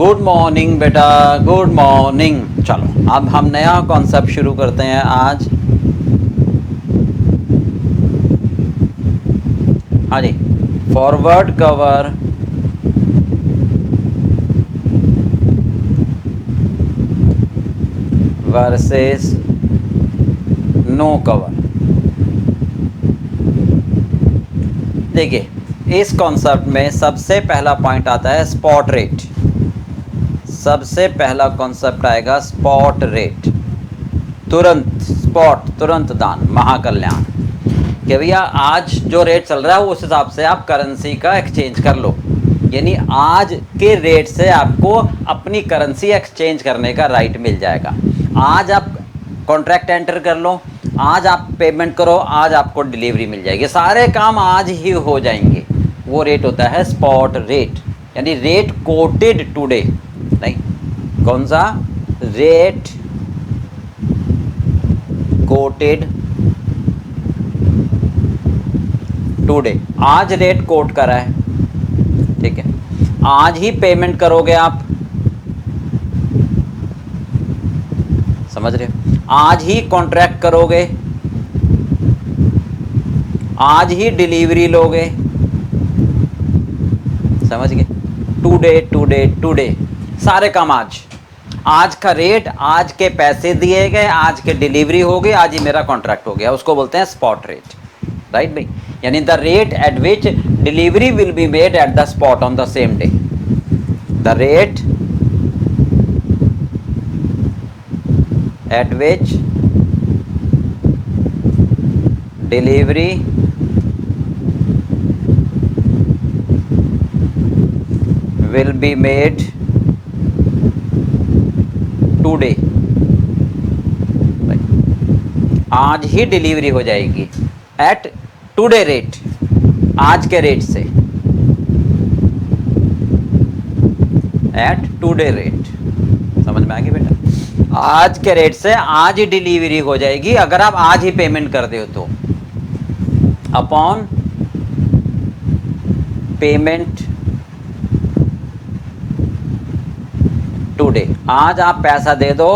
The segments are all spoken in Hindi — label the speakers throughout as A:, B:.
A: गुड मॉर्निंग बेटा, गुड मॉर्निंग। चलो अब हम नया कॉन्सेप्ट शुरू करते हैं आज। हाँ जी, forward cover versus no cover. देखिए, इस कॉन्सेप्ट में सबसे पहला पॉइंट आता है स्पॉट रेट। सबसे पहला कॉन्सेप्ट आएगा स्पॉट रेट, तुरंत स्पॉट, तुरंत दान, महाकल्याण। कि भैया आज जो रेट चल रहा है उस हिसाब से आप करेंसी का एक्सचेंज कर लो, यानी आज के रेट से आपको अपनी करेंसी एक्सचेंज करने का राइट मिल जाएगा। आज आप कॉन्ट्रैक्ट एंटर कर लो, आज आप पेमेंट करो, आज आपको डिलीवरी मिल जाएगी, सारे काम आज ही हो जाएंगे। वो रेट होता है स्पॉट रेट, यानी रेट कोटेड टुडे। नहीं, कौन सा रेट कोटेड टुडे, आज रेट कोट करा है, ठीक है। आज ही पेमेंट करोगे आप, समझ रहे हो, आज ही कॉन्ट्रैक्ट करोगे, आज ही डिलीवरी लोगे, समझ गए। टुडे टुडे टुडे, सारे काम आज, आज का रेट, आज के पैसे दिए गए, आज के डिलीवरी हो गई, आज ही मेरा कॉन्ट्रैक्ट हो गया, उसको बोलते हैं स्पॉट रेट। राइट भाई, यानी the rate at which delivery will be made at the spot on the same day. The rate at which delivery will be made today, आज ही डिलीवरी हो जाएगी एट टुडे रेट, आज के रेट से, एट टुडे रेट। समझ में आ गई बेटा, आज के रेट से आज ही डिलीवरी हो जाएगी अगर आप आज ही पेमेंट कर दे हो तो। अपॉन पेमेंट टुडे, आज आप पैसा दे दो,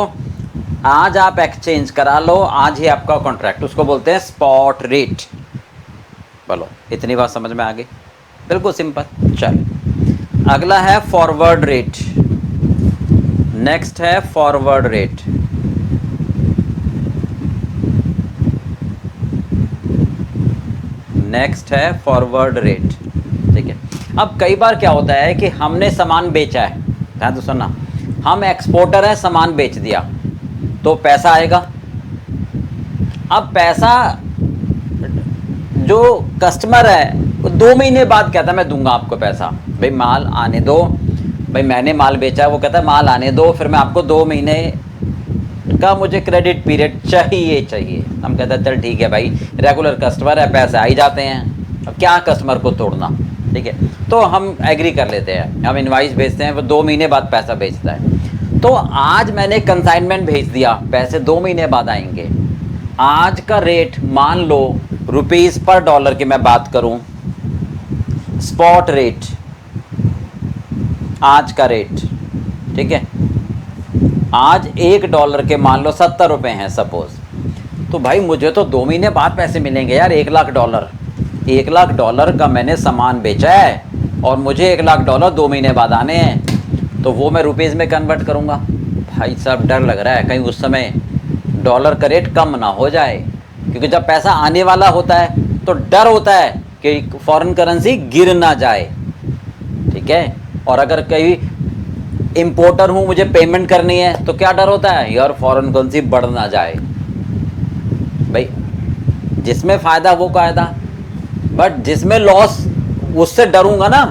A: आज आप एक्सचेंज करा लो, आज ही आपका कॉन्ट्रैक्ट, उसको बोलते हैं स्पॉट रेट। बोलो, इतनी बात समझ में आ गई? बिल्कुल सिंपल। चल अगला है फॉरवर्ड रेट। नेक्स्ट है फॉरवर्ड रेट। नेक्स्ट है फॉरवर्ड रेट, ठीक है। अब कई बार क्या होता है कि हमने सामान बेचा है, ध्यान तो सुनना, हम एक्सपोर्टर हैं, सामान बेच दिया तो पैसा आएगा। अब पैसा जो कस्टमर है वो 2 महीने बाद कहता है मैं दूंगा आपको पैसा, भाई माल आने दो, भाई मैंने माल बेचा है, वो कहता है माल आने दो, फिर मैं आपको 2 महीने का मुझे क्रेडिट पीरियड चाहिए। हम कहते हैं चल ठीक है भाई, रेगुलर कस्टमर है, पैसे आ ही जाते हैं, अब क्या कस्टमर को तोड़ना, ठीक है। तो हम एग्री कर लेते हैं, हम इनवाइस भेजते हैं, वो 2 महीने बाद पैसा भेजता है। तो आज मैंने कंसाइनमेंट भेज दिया, पैसे 2 महीने बाद आएंगे। आज का रेट मान लो रुपीस पर डॉलर की मैं बात करूं, स्पॉट रेट, आज का रेट, ठीक है। आज $1 के मान लो 70 रुपये हैं सपोज, तो भाई मुझे तो 2 महीने बाद पैसे मिलेंगे यार, $1,00,000। $1,00,000 का मैंने सामान बेचा है और मुझे $1,00,000 2 महीने बाद आने हैं, तो वो मैं रुपीस में कन्वर्ट करूँगा। भाई साहब डर लग रहा है कहीं उस समय डॉलर का रेट कम ना हो जाए, क्योंकि जब पैसा आने वाला होता है तो डर होता है कि फॉरेन करेंसी गिर ना जाए, ठीक है। और अगर कहीं इम्पोर्टर हूँ, मुझे पेमेंट करनी है, तो क्या डर होता है यार फॉरेन करेंसी बढ़ ना जाए। भाई जिसमें फ़ायदा वो कायदा, बट जिसमें लॉस उससे डरूंगा ना,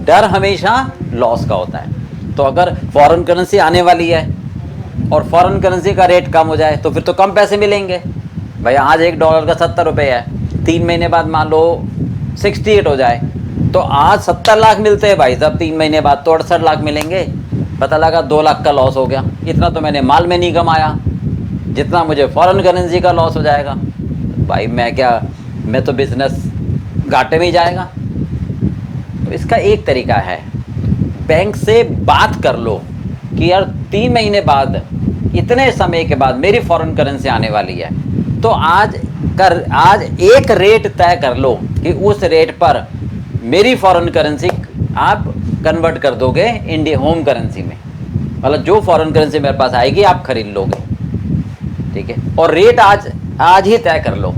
A: डर हमेशा लॉस का होता है। तो अगर फॉरेन करेंसी आने वाली है और फॉरेन करेंसी का रेट कम हो जाए तो फिर तो कम पैसे मिलेंगे। भाई आज $1 का 70 रुपये है, 3 महीने बाद मान लो 68 हो जाए, तो आज 70 लाख मिलते हैं भाई साहब, 3 महीने बाद तो 68 लाख मिलेंगे। पता लगा 2 लाख का लॉस हो गया, इतना तो मैंने माल में नहीं कमाया जितना मुझे फॉरेन करेंसी का लॉस हो जाएगा। भाई मैं तो बिजनेस घाटे में ही जाएगा। तो इसका एक तरीका है, बैंक से बात कर लो कि यार 3 महीने बाद, इतने समय के बाद मेरी फॉरेन करेंसी आने वाली है, तो आज एक रेट तय कर लो कि उस रेट पर मेरी फॉरेन करेंसी आप कन्वर्ट कर दोगे इंडिया होम करेंसी में, मतलब जो फॉरेन करेंसी मेरे पास आएगी आप खरीद लोगे, ठीक है। और रेट आज ही तय कर लो,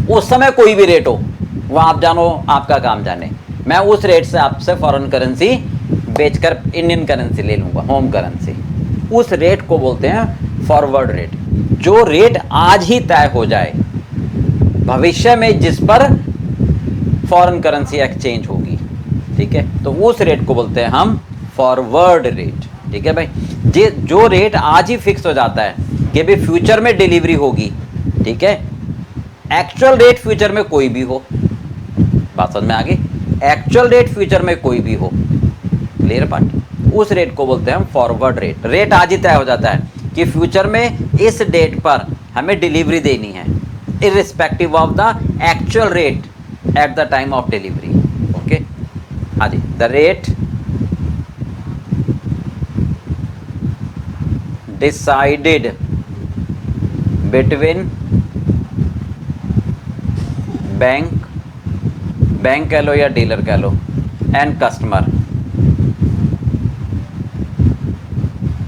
A: उस समय कोई भी रेट हो, वो आप जानो, आपका काम जाने। मैं उस रेट से आपसे फॉरेन करेंसी बेचकर इंडियन करेंसी ले लूँगा, होम करेंसी। उस रेट को बोलते हैं फॉरवर्ड रेट। जो रेट आज ही तय हो जाए भविष्य में, जिस पर फॉरेन करेंसी एक्सचेंज होगी, ठीक है, तो उस रेट को बोलते हैं हम फॉरवर्ड रेट, ठीक है भाई। जो रेट आज ही फिक्स हो जाता है कि भी फ्यूचर में डिलीवरी होगी, ठीक है। एक्चुअल रेट फ्यूचर में कोई भी हो, बात समझ में आ गई, एक्चुअल रेट फ्यूचर में कोई भी हो, क्लियर पार्ट, उस रेट को बोलते हैं हम फॉरवर्ड रेट। रेट आज ही तय हो जाता है कि फ्यूचर में इस डेट पर हमें डिलीवरी देनी है, irrespective of the actual rate at the time of delivery. Okay, हाँ जी, the rate decided between bank कह लो या डीलर कह लो, एंड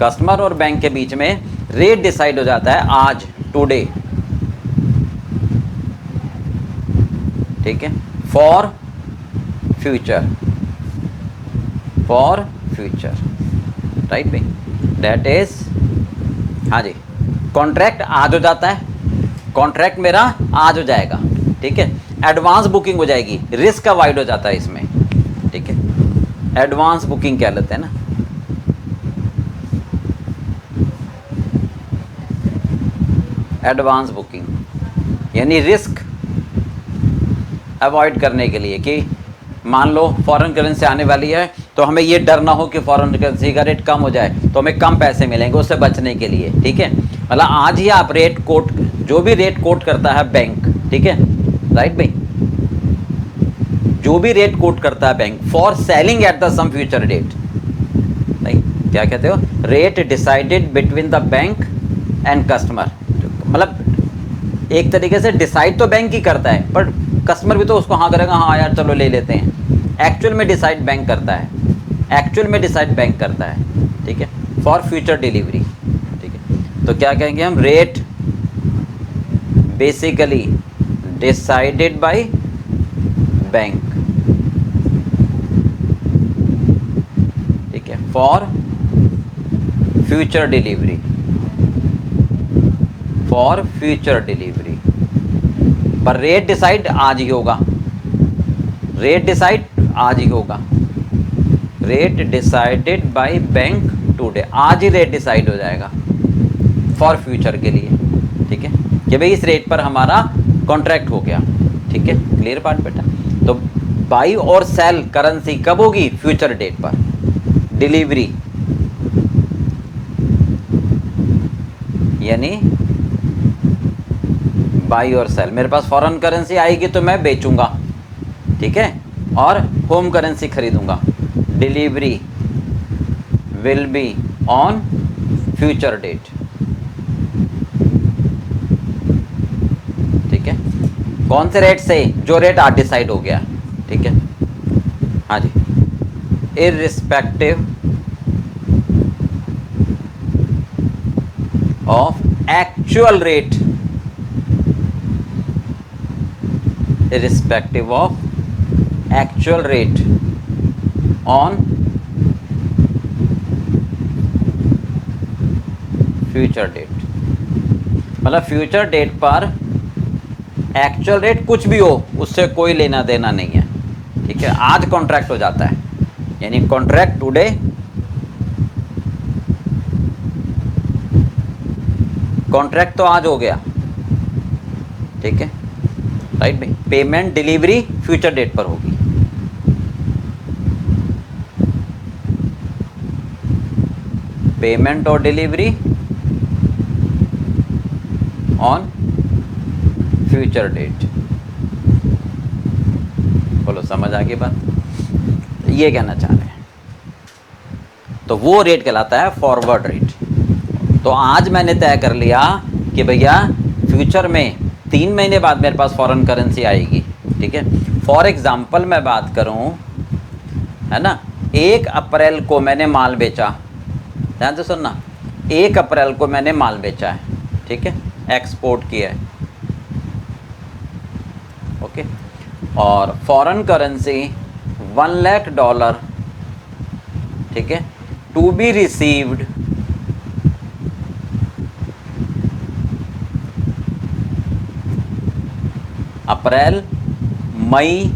A: कस्टमर और बैंक के बीच में रेट डिसाइड हो जाता है आज, टुडे, ठीक है, फॉर फ्यूचर, राइट भाई, दैट इज, हाँ जी, कॉन्ट्रैक्ट आज हो जाता है, कॉन्ट्रैक्ट मेरा आज हो जाएगा, ठीक है। एडवांस बुकिंग हो जाएगी, रिस्क अवॉइड हो जाता है इसमें, ठीक है, एडवांस बुकिंग कह लेते हैं ना। एडवांस बुकिंग यानी रिस्क अवॉइड करने के लिए कि मान लो फॉरेन करेंसी आने वाली है, तो हमें ये डर ना हो कि फॉरेन करेंसी का रेट कम हो जाए तो हमें कम पैसे मिलेंगे, उससे बचने के लिए, ठीक है। मतलब आज ही आप रेट कोट, जो भी रेट कोट करता है बैंक, ठीक है, राइट भाई, जो भी रेट कोट करता है bank for selling at the some future date, नहीं क्या कहते हो, rate decided between the bank and customer. मतलब एक तरीके से डिसाइड तो बैंक ही करता है, पर कस्टमर भी तो उसको हाँ करेगा, हाँ यार चलो ले लेते हैं। एक्चुअल में डिसाइड बैंक करता है, ठीक है, फॉर फ्यूचर डिलीवरी, ठीक है। तो क्या कहेंगे हम, rate basically decided by bank, ठीक है, फॉर फ्यूचर डिलीवरी, पर रेट डिसाइड आज ही होगा, rate decided by bank today, आज ही रेट डिसाइड हो जाएगा फॉर फ्यूचर के लिए, ठीक है, कि भाई इस रेट पर हमारा कॉन्ट्रैक्ट हो गया, ठीक है, क्लियर पार्ट बेटा। तो बाई और सेल करेंसी कब होगी, फ्यूचर डेट पर, डिलीवरी यानी बाई और सेल, मेरे पास फॉरेन करेंसी आएगी तो मैं बेचूंगा, ठीक है, और होम करेंसी खरीदूंगा, delivery will be on future date, ठीक है, कौन से रेट से, जो रेट आज डिसाइड हो गया, ठीक है, हाँ जी, irrespective of actual rate, irrespective of actual rate on future date. मतलब फ्यूचर डेट पर एक्चुअल रेट कुछ भी हो उससे कोई लेना देना नहीं है, ठीक है, आज कॉन्ट्रैक्ट हो जाता है, यानी कॉन्ट्रैक्ट टुडे, कॉन्ट्रैक्ट तो आज हो गया, ठीक है, राइट भाई। पेमेंट डिलीवरी फ्यूचर डेट पर होगी, पेमेंट और डिलीवरी ऑन फ्यूचर डेट। बोलो समझ आ गई बात, ये कहना चाह रहे हैं, तो वो रेट कहलाता है फॉरवर्ड रेट। तो आज मैंने तय कर लिया कि भैया फ्यूचर में 3 महीने बाद मेरे पास फॉरेन करेंसी आएगी, ठीक है। फॉर एग्जांपल मैं बात करूं, है ना, 1 अप्रैल को मैंने माल बेचा, ध्यान से सुनना, 1 अप्रैल को मैंने माल बेचा है, ठीक है, एक्सपोर्ट किया है, ओके। और फॉरेन करेंसी $1,00,000, ठीक है, टू बी रिसीव्ड अप्रैल, मई,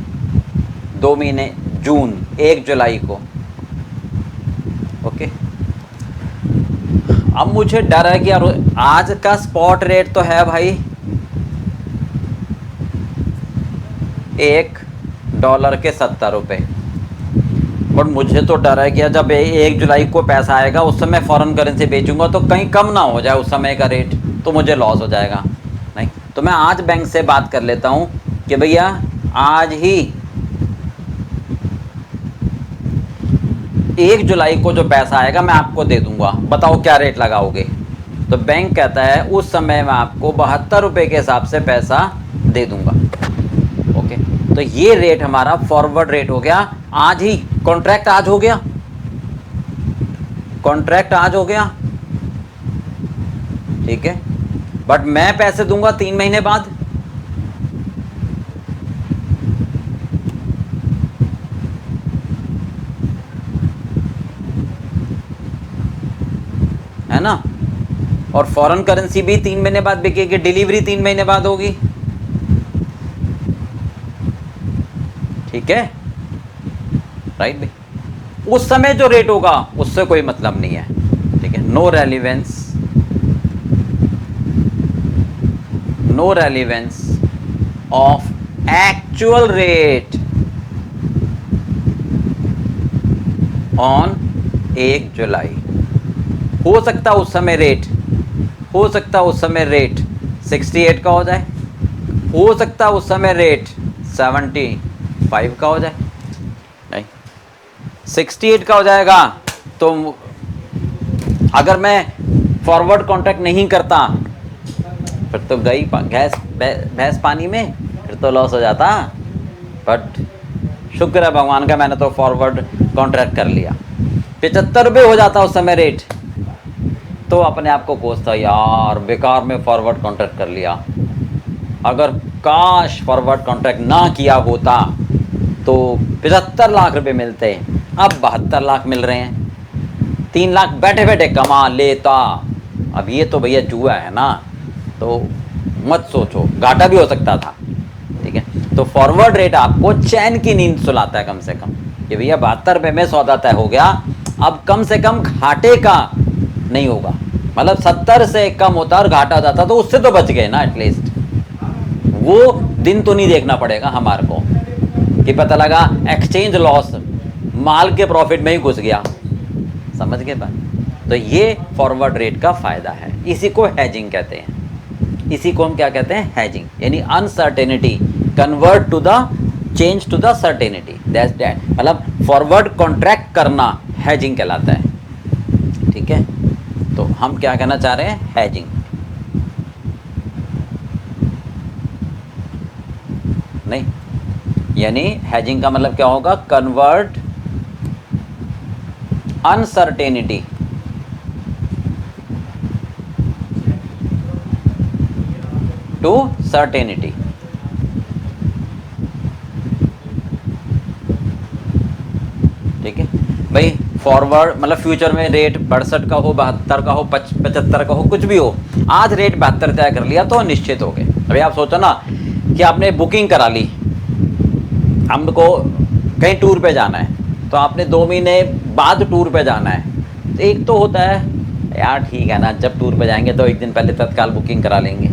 A: 2 महीने, जून, 1 जुलाई को, ओके। अब मुझे डर है कि यार आज का स्पॉट रेट तो है भाई $1 के 70 रुपये, बट मुझे तो डर है कि यार जब 1 जुलाई को पैसा आएगा उस समय फॉरेन करेंसी बेचूंगा तो कहीं कम ना हो जाए उस समय का रेट, तो मुझे लॉस हो जाएगा। नहीं, तो मैं आज बैंक से बात कर लेता हूँ कि भैया आज ही 1 जुलाई को जो पैसा आएगा मैं आपको दे दूंगा, बताओ क्या रेट लगाओगे। तो बैंक कहता है उस समय मैं आपको 72 रुपये के हिसाब से पैसा दे दूंगा, ओके। तो ये रेट हमारा फॉरवर्ड रेट हो गया, आज ही कॉन्ट्रैक्ट आज हो गया, कॉन्ट्रैक्ट आज हो गया, ठीक है, बट मैं पैसे दूंगा 3 महीने बाद। है ना, और फॉरेन करेंसी भी 3 महीने बाद बिकेगी, डिलीवरी 3 महीने बाद होगी, ठीक है, राइट भाई। उस समय जो रेट होगा उससे कोई मतलब नहीं है, ठीक है, no relevance, no relevance of actual rate on 1 July. हो सकता उस समय रेट, हो सकता उस समय रेट 68 का हो जाए, हो सकता उस समय रेट 75 का हो जाए, नहीं 68 का हो जाएगा। तो अगर मैं फॉरवर्ड कॉन्ट्रैक्ट नहीं करता फिर तो गई भैंस पानी में, फिर तो लॉस हो जाता। बट शुक्र है भगवान का, मैंने तो फॉरवर्ड कॉन्ट्रैक्ट कर लिया, 75 रुपये हो जाता उस समय रेट, तो अपने आप को कोसता यार बेकार में फॉरवर्ड कॉन्ट्रैक्ट कर लिया। अगर काश फॉरवर्ड कॉन्ट्रैक्ट ना किया होता तो 75 लाख रुपए मिलते, अब 72 लाख मिल रहे हैं, 3 लाख बैठे बैठे कमा लेता। अब ये तो भैया जुआ है ना, तो मत सोचो, घाटा भी हो सकता था, ठीक है। तो फॉरवर्ड रेट आपको चैन की नींद सुलाता है कम से कम, कि भैया 72 रुपये में सौदा तय हो गया, अब कम से कम घाटे का नहीं होगा, मतलब 70 से कम होता और घाटा हो जाता तो उससे तो बच गए ना, एटलीस्ट वो दिन तो नहीं देखना पड़ेगा हमारे को कि पता लगा एक्सचेंज लॉस माल के प्रॉफिट में ही घुस गया, समझ गए बात। तो ये फॉरवर्ड रेट का फायदा है, इसी को हैजिंग कहते हैं, इसी को हम क्या कहते हैं, हैजिंग, यानी uncertainty convert to the change to the certainty, that's that, मतलब फॉरवर्ड कॉन्ट्रैक्ट करना हैजिंग कहलाता है, ठीक है। तो हम क्या कहना चाह रहे हैं, हैजिंग। नहीं, यानी हैजिंग का मतलब क्या होगा, कन्वर्ट अनसर्टेनिटी टू सर्टेनिटी, ठीक है भाई। फॉरवर्ड मतलब फ्यूचर में रेट 62 का हो, 72 का हो, 75 का हो, कुछ भी हो, आज रेट 72 तय कर लिया तो निश्चित हो गए। अभी आप सोचो ना कि आपने बुकिंग करा ली, हमको कहीं टूर पे जाना है, तो आपने 2 महीने बाद टूर पे जाना है, तो एक तो होता है यार ठीक है ना, जब टूर पे जाएंगे तो एक दिन पहले तत्काल बुकिंग करा लेंगे,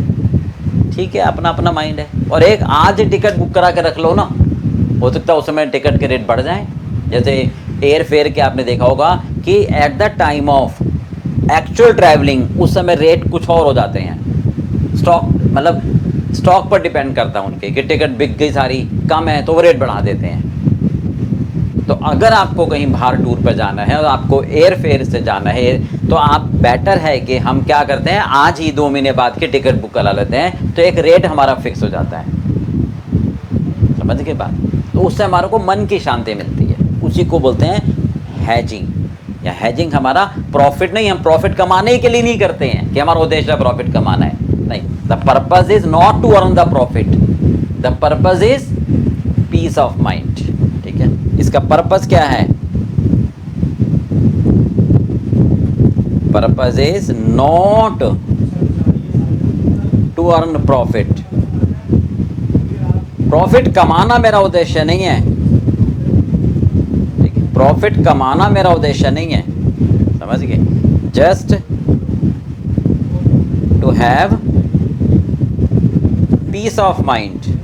A: ठीक है, अपना अपना माइंड है। और एक आज टिकट बुक करा के रख लो ना, हो सकता है उस समय टिकट के रेट बढ़ जाएं। जैसे एयर फेयर के आपने देखा होगा कि eight the time of actual travelling उस समय रेट कुछ और हो जाते हैं, स्टॉक मतलब स्टॉक पर डिपेंड करता है उनके कि टिकट बिक गई सारी, कम है तो वो रेट बढ़ा देते हैं, तो अगर आपको कहीं बाहर टूर पर जाना है और आपको एयर फेयर से जाना है, तो आप बेटर है कि हम क्या करते हैं, आज ही 2 महीने बाद की टिकट बुक करा लेते हैं, तो एक रेट हमारा फिक्स हो जाता है। समझ के बात? तो उससे हमारे को मन की शांति मिलती है, उसी को बोलते हैं हैजिंग। या हैजिंग हमारा प्रॉफिट नहीं, हम प्रॉफिट कमाने ही के लिए नहीं करते हैं कि हमारा उद्देश्य है प्रॉफिट कमाना है, नहीं। The purpose is not to earn the profit, the purpose is peace of mind. ठीक है, इसका पर्पज क्या है? Purpose is not to earn profit. Profit कमाना मेरा उद्देश्य नहीं है, ठीक है, प्रॉफिट कमाना मेरा उद्देश्य नहीं है, समझ गए? Just to have peace of mind,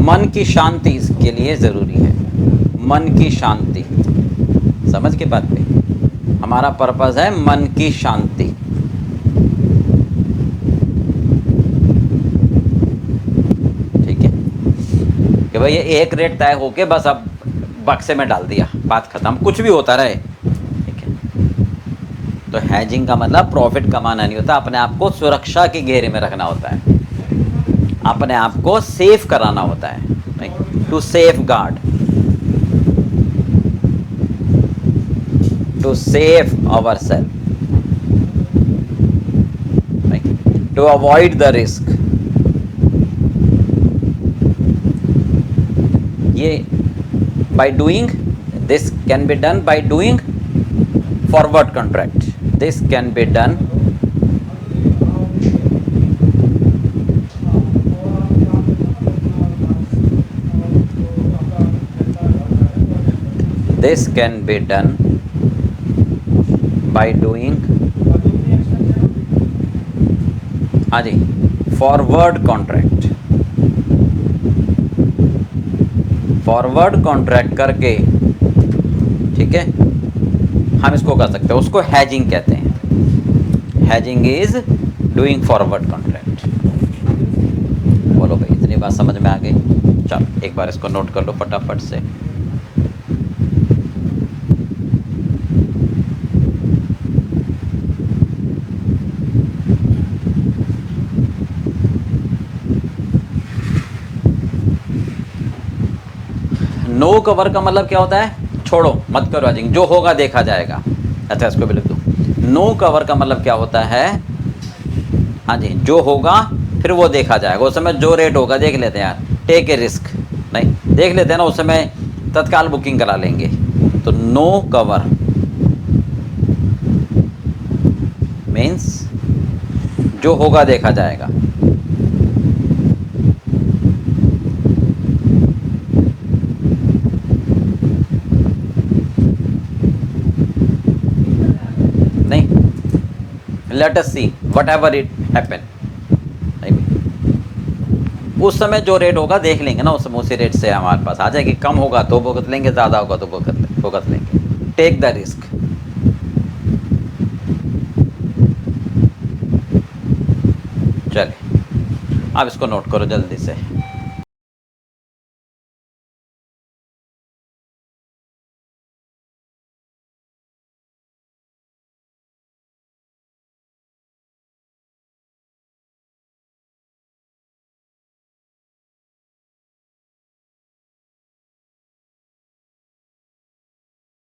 A: मन की शांति इसके लिए जरूरी है, मन की शांति। समझ के बात पे? हमारा पर्पस है मन की शांति। ठीक है, कि भाई ये एक रेट तय होके बस अब बक्से में डाल दिया, बात खत्म, कुछ भी होता रहे। ठीक है, तो हैजिंग का मतलब प्रॉफिट कमाना नहीं होता, अपने आप को सुरक्षा के घेरे में रखना होता है, अपने आप को सेफ कराना होता है, to safeguard, to save our self, to avoid the risk. ये by doing, this can be done by doing forward contract, this can be done this can be done by doing, हाँ जी, फॉरवर्ड कॉन्ट्रैक्ट। फॉरवर्ड कॉन्ट्रैक्ट करके, ठीक है, हम इसको कर सकते हैं, उसको हैजिंग कहते हैं। Hedging is doing forward contract. बोलो भाई, इतनी बात समझ में आ गई? चलो एक बार इसको नोट कर लो फटाफट से। नो कवर का मतलब क्या होता है? छोड़ो, मत करो हैजिंग, जो होगा देखा जाएगा। अच्छा, इसको भी लिख दो। नो कवर का मतलब क्या होता है? हाँ जी, जो होगा फिर वो देखा जाएगा, उस समय जो रेट होगा देख लेते हैं यार, टेक ए रिस्क, नहीं देख लेते हैं ना, उस समय तत्काल बुकिंग करा लेंगे। तो नो कवर मीन्स जो होगा देखा जाएगा। Let us see whatever it happen। उस समय जो रेट होगा देख लेंगे ना, उस समय उसी रेट से हमारे पास आ जाएगी। कम होगा तो भुगत लेंगे, ज़्यादा होगा तो भुगत लेंगे। Take the risk. चलिए अब इसको नोट करो जल्दी से।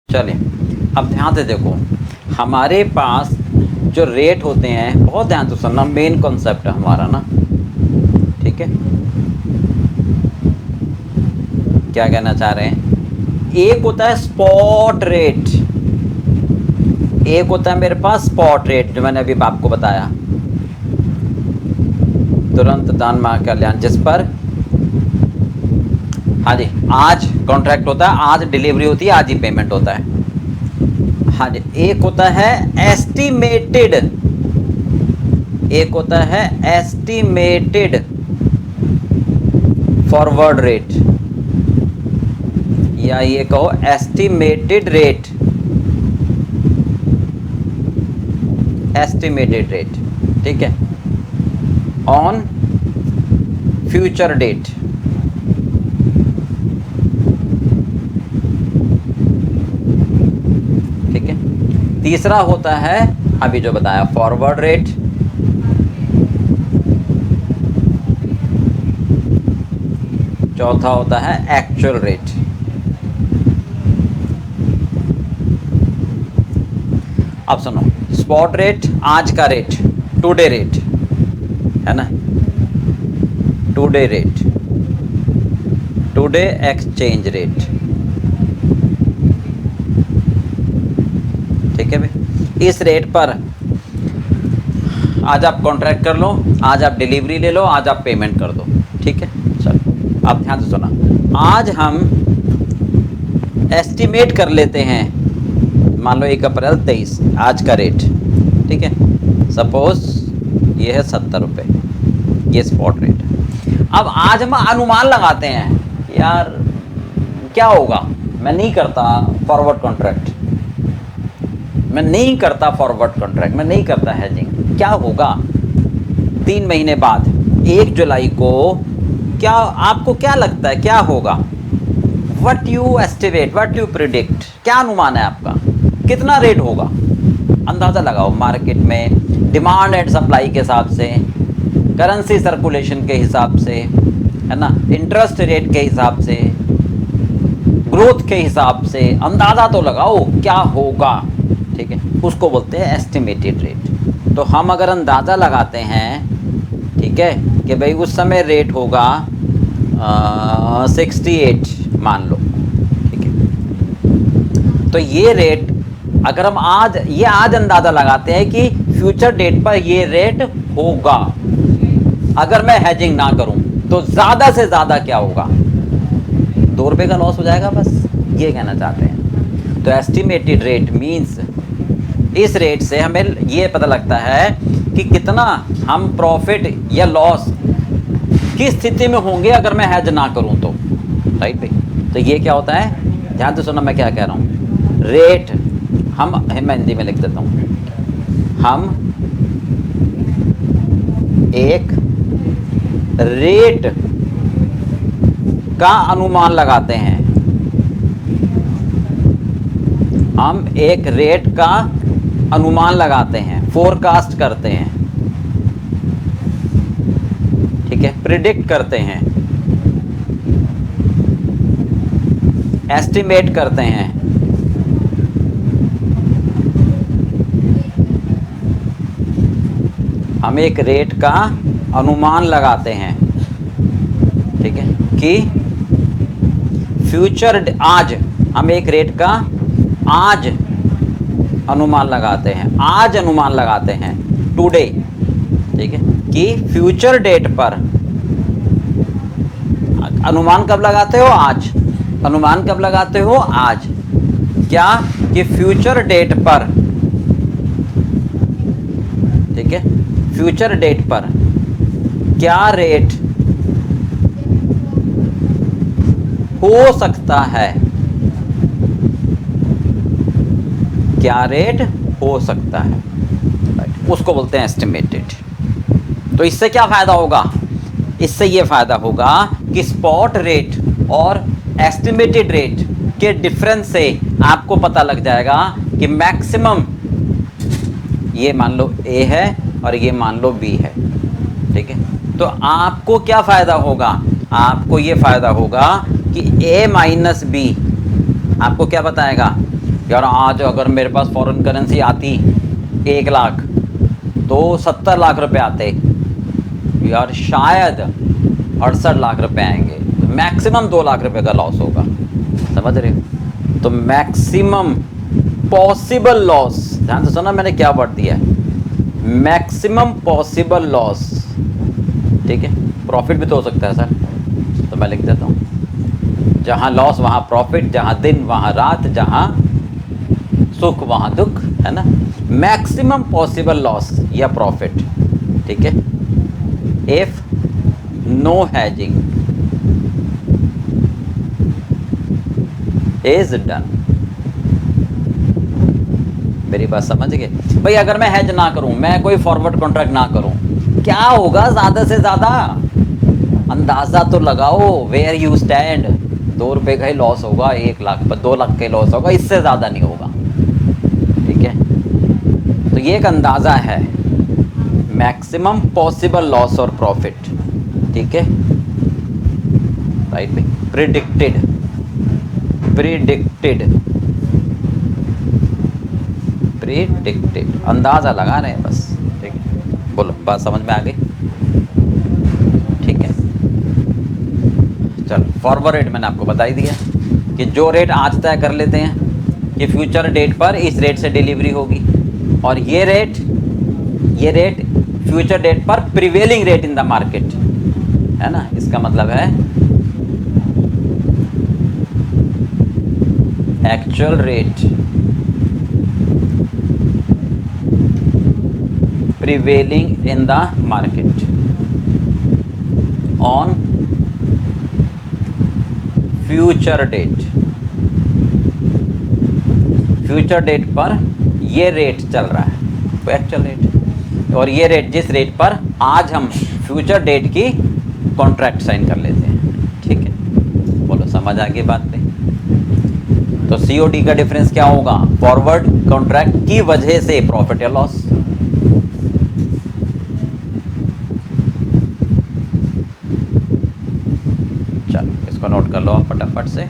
A: चलिए अब ध्यान से देखो, हमारे पास जो रेट होते हैं, बहुत ध्यान से सुनना, मेन कॉन्सेप्ट है हमारा ना, ठीक है? क्या कहना चाह रहे हैं? एक होता है स्पॉट रेट, एक होता है मेरे पास स्पॉट रेट, जो मैंने अभी आपको बताया, तुरंत दान मां कल्याण, जिस पर हाँ जी आज कॉन्ट्रैक्ट होता है, आज डिलीवरी होती है, आज ही पेमेंट होता है। हाँ जी, एक होता है एस्टिमेटेड, एक होता है एस्टिमेटेड फॉरवर्ड रेट, या ये कहो एस्टिमेटेड रेट, एस्टिमेटेड रेट, ठीक है, ऑन फ्यूचर डेट। तीसरा होता है अभी जो बताया फॉरवर्ड रेट, चौथा होता है एक्चुअल रेट। अब सुनो, स्पॉट रेट आज का रेट, टुडे रेट है ना, today rate, today exchange rate, ठीक है भाई। इस रेट पर आज आप कॉन्ट्रैक्ट कर लो, आज आप डिलीवरी ले लो, आज आप पेमेंट कर दो, ठीक है। चलो अब ध्यान से सुना, आज हम एस्टिमेट कर लेते हैं, मान लो 1 अप्रैल 23 आज का रेट, ठीक है। सपोज ये है 70 रुपये, ये स्पॉट रेट है। अब आज हम अनुमान लगाते हैं, यार क्या होगा, मैं नहीं करता फॉरवर्ड कॉन्ट्रैक्ट, मैं नहीं करता फॉरवर्ड कॉन्ट्रैक्ट, मैं नहीं करता हेजिंग, क्या होगा 3 महीने बाद 1 जुलाई को, क्या आपको क्या लगता है क्या होगा? What you estimate, what you predict, क्या अनुमान है आपका, कितना रेट होगा? अंदाज़ा लगाओ, मार्केट में डिमांड एंड सप्लाई के हिसाब से, करेंसी सर्कुलेशन के हिसाब से, है ना, इंटरेस्ट रेट के हिसाब से, ग्रोथ के हिसाब से अंदाज़ा तो लगाओ क्या होगा, ठीक है। उसको बोलते हैं एस्टिमेटेड रेट। तो हम अगर अंदाज़ा लगाते हैं, ठीक है, कि भाई उस समय रेट होगा 68 मान लो, ठीक है। तो ये रेट अगर हम आज अंदाज़ा लगाते हैं कि फ्यूचर डेट पर ये रेट होगा, अगर मैं हेजिंग ना करूं तो ज़्यादा से ज़्यादा क्या होगा, 2 रुपये का लॉस हो जाएगा, बस ये कहना चाहते हैं। तो एस्टिमेटेड रेट मीन्स इस रेट से हमें ये पता लगता है कि कितना हम प्रॉफिट या लॉस किस स्थिति में होंगे अगर मैं हेज ना करूं तो, राइट भाई। तो ये क्या होता है, ध्यान से सुनना मैं क्या कह रहा हूं। रेट मैं हिंदी में लिख देता हूं, हम एक रेट का अनुमान लगाते हैं, हम एक रेट का अनुमान लगाते हैं, फोरकास्ट करते हैं, ठीक है, प्रिडिक्ट करते हैं, एस्टिमेट करते हैं, हम एक रेट का अनुमान लगाते हैं, ठीक है, कि फ्यूचर, आज हम एक रेट का आज अनुमान लगाते हैं, आज अनुमान लगाते हैं, टुडे, ठीक है, कि फ्यूचर डेट पर, अनुमान कब लगाते हो, आज, अनुमान कब लगाते हो, आज, क्या कि फ्यूचर डेट पर, ठीक है, फ्यूचर डेट पर क्या रेट हो सकता है, क्या रेट हो सकता है, उसको बोलते हैं एस्टिमेटेड। तो इससे क्या फ़ायदा होगा, इससे ये फ़ायदा होगा कि स्पॉट रेट और एस्टिमेटेड रेट के डिफरेंस से आपको पता लग जाएगा कि मैक्सिमम, ये मान लो ए है और ये मान लो बी है, ठीक है। तो आपको क्या फ़ायदा होगा, आपको ये फ़ायदा होगा कि ए माइनस बी आपको क्या बताएगा, यार आज अगर मेरे पास फॉरेन करेंसी आती 1 लाख तो 70 लाख रुपए आते, यार शायद 68 लाख रुपए आएंगे, मैक्सिमम 2 लाख रुपए का लॉस होगा, समझ रहे हो। तो मैक्सिमम पॉसिबल लॉस, ध्यान से सुना मैंने क्या वर्ड दिया है, मैक्सिमम पॉसिबल लॉस, ठीक है। प्रॉफिट भी तो हो सकता है सर, तो मैं लिख देता हूँ, जहाँ लॉस वहाँ प्रॉफिट, जहाँ दिन वहाँ रात, जहाँ सुख वहाँ दुख, है ना। मैक्सिमम पॉसिबल लॉस या प्रॉफिट, ठीक है, if no hedging is done. मेरी बात समझ गए भाई। अगर मैं हेज ना करूं, मैं कोई फॉरवर्ड कॉन्ट्रैक्ट ना करूं, क्या होगा ज़्यादा से ज़्यादा, अंदाज़ा तो लगाओ, वेयर यू स्टैंड। 2 रुपये का ही लॉस होगा, 1 लाख पर 2 लाख का ही लॉस होगा, इससे ज़्यादा नहीं होगा, ठीक है। तो ये एक अंदाज़ा है, मैक्सिमम पॉसिबल लॉस और प्रॉफिट, ठीक है, राइट भाई। प्रिडिक्टेड, प्रिडिक्टेड अंदाज़ा लगा रहे हैं बस, ठीक है। बोलो, बात समझ में आ गई? ठीक है, चलो फॉरवर्ड रेट मैंने आपको बता ही दिया कि जो रेट आज तय कर लेते हैं कि फ्यूचर डेट पर इस रेट से डिलीवरी होगी, और ये रेट फ्यूचर डेट पर prevailing rate in the market है ना। इसका मतलब है actual rate prevailing in the market on future date पर ये रेट चल रहा है, तो एक्चुअल रेट, और ये रेट जिस रेट पर आज हम फ्यूचर डेट की कॉन्ट्रैक्ट साइन कर लेते हैं, ठीक है। बोलो, समझ आ गई बात पे? तो सीओडी का डिफरेंस क्या होगा? फॉरवर्ड कॉन्ट्रैक्ट की वजह से प्रॉफिट या लॉस। चलो इसको नोट कर लो आप फटाफट से।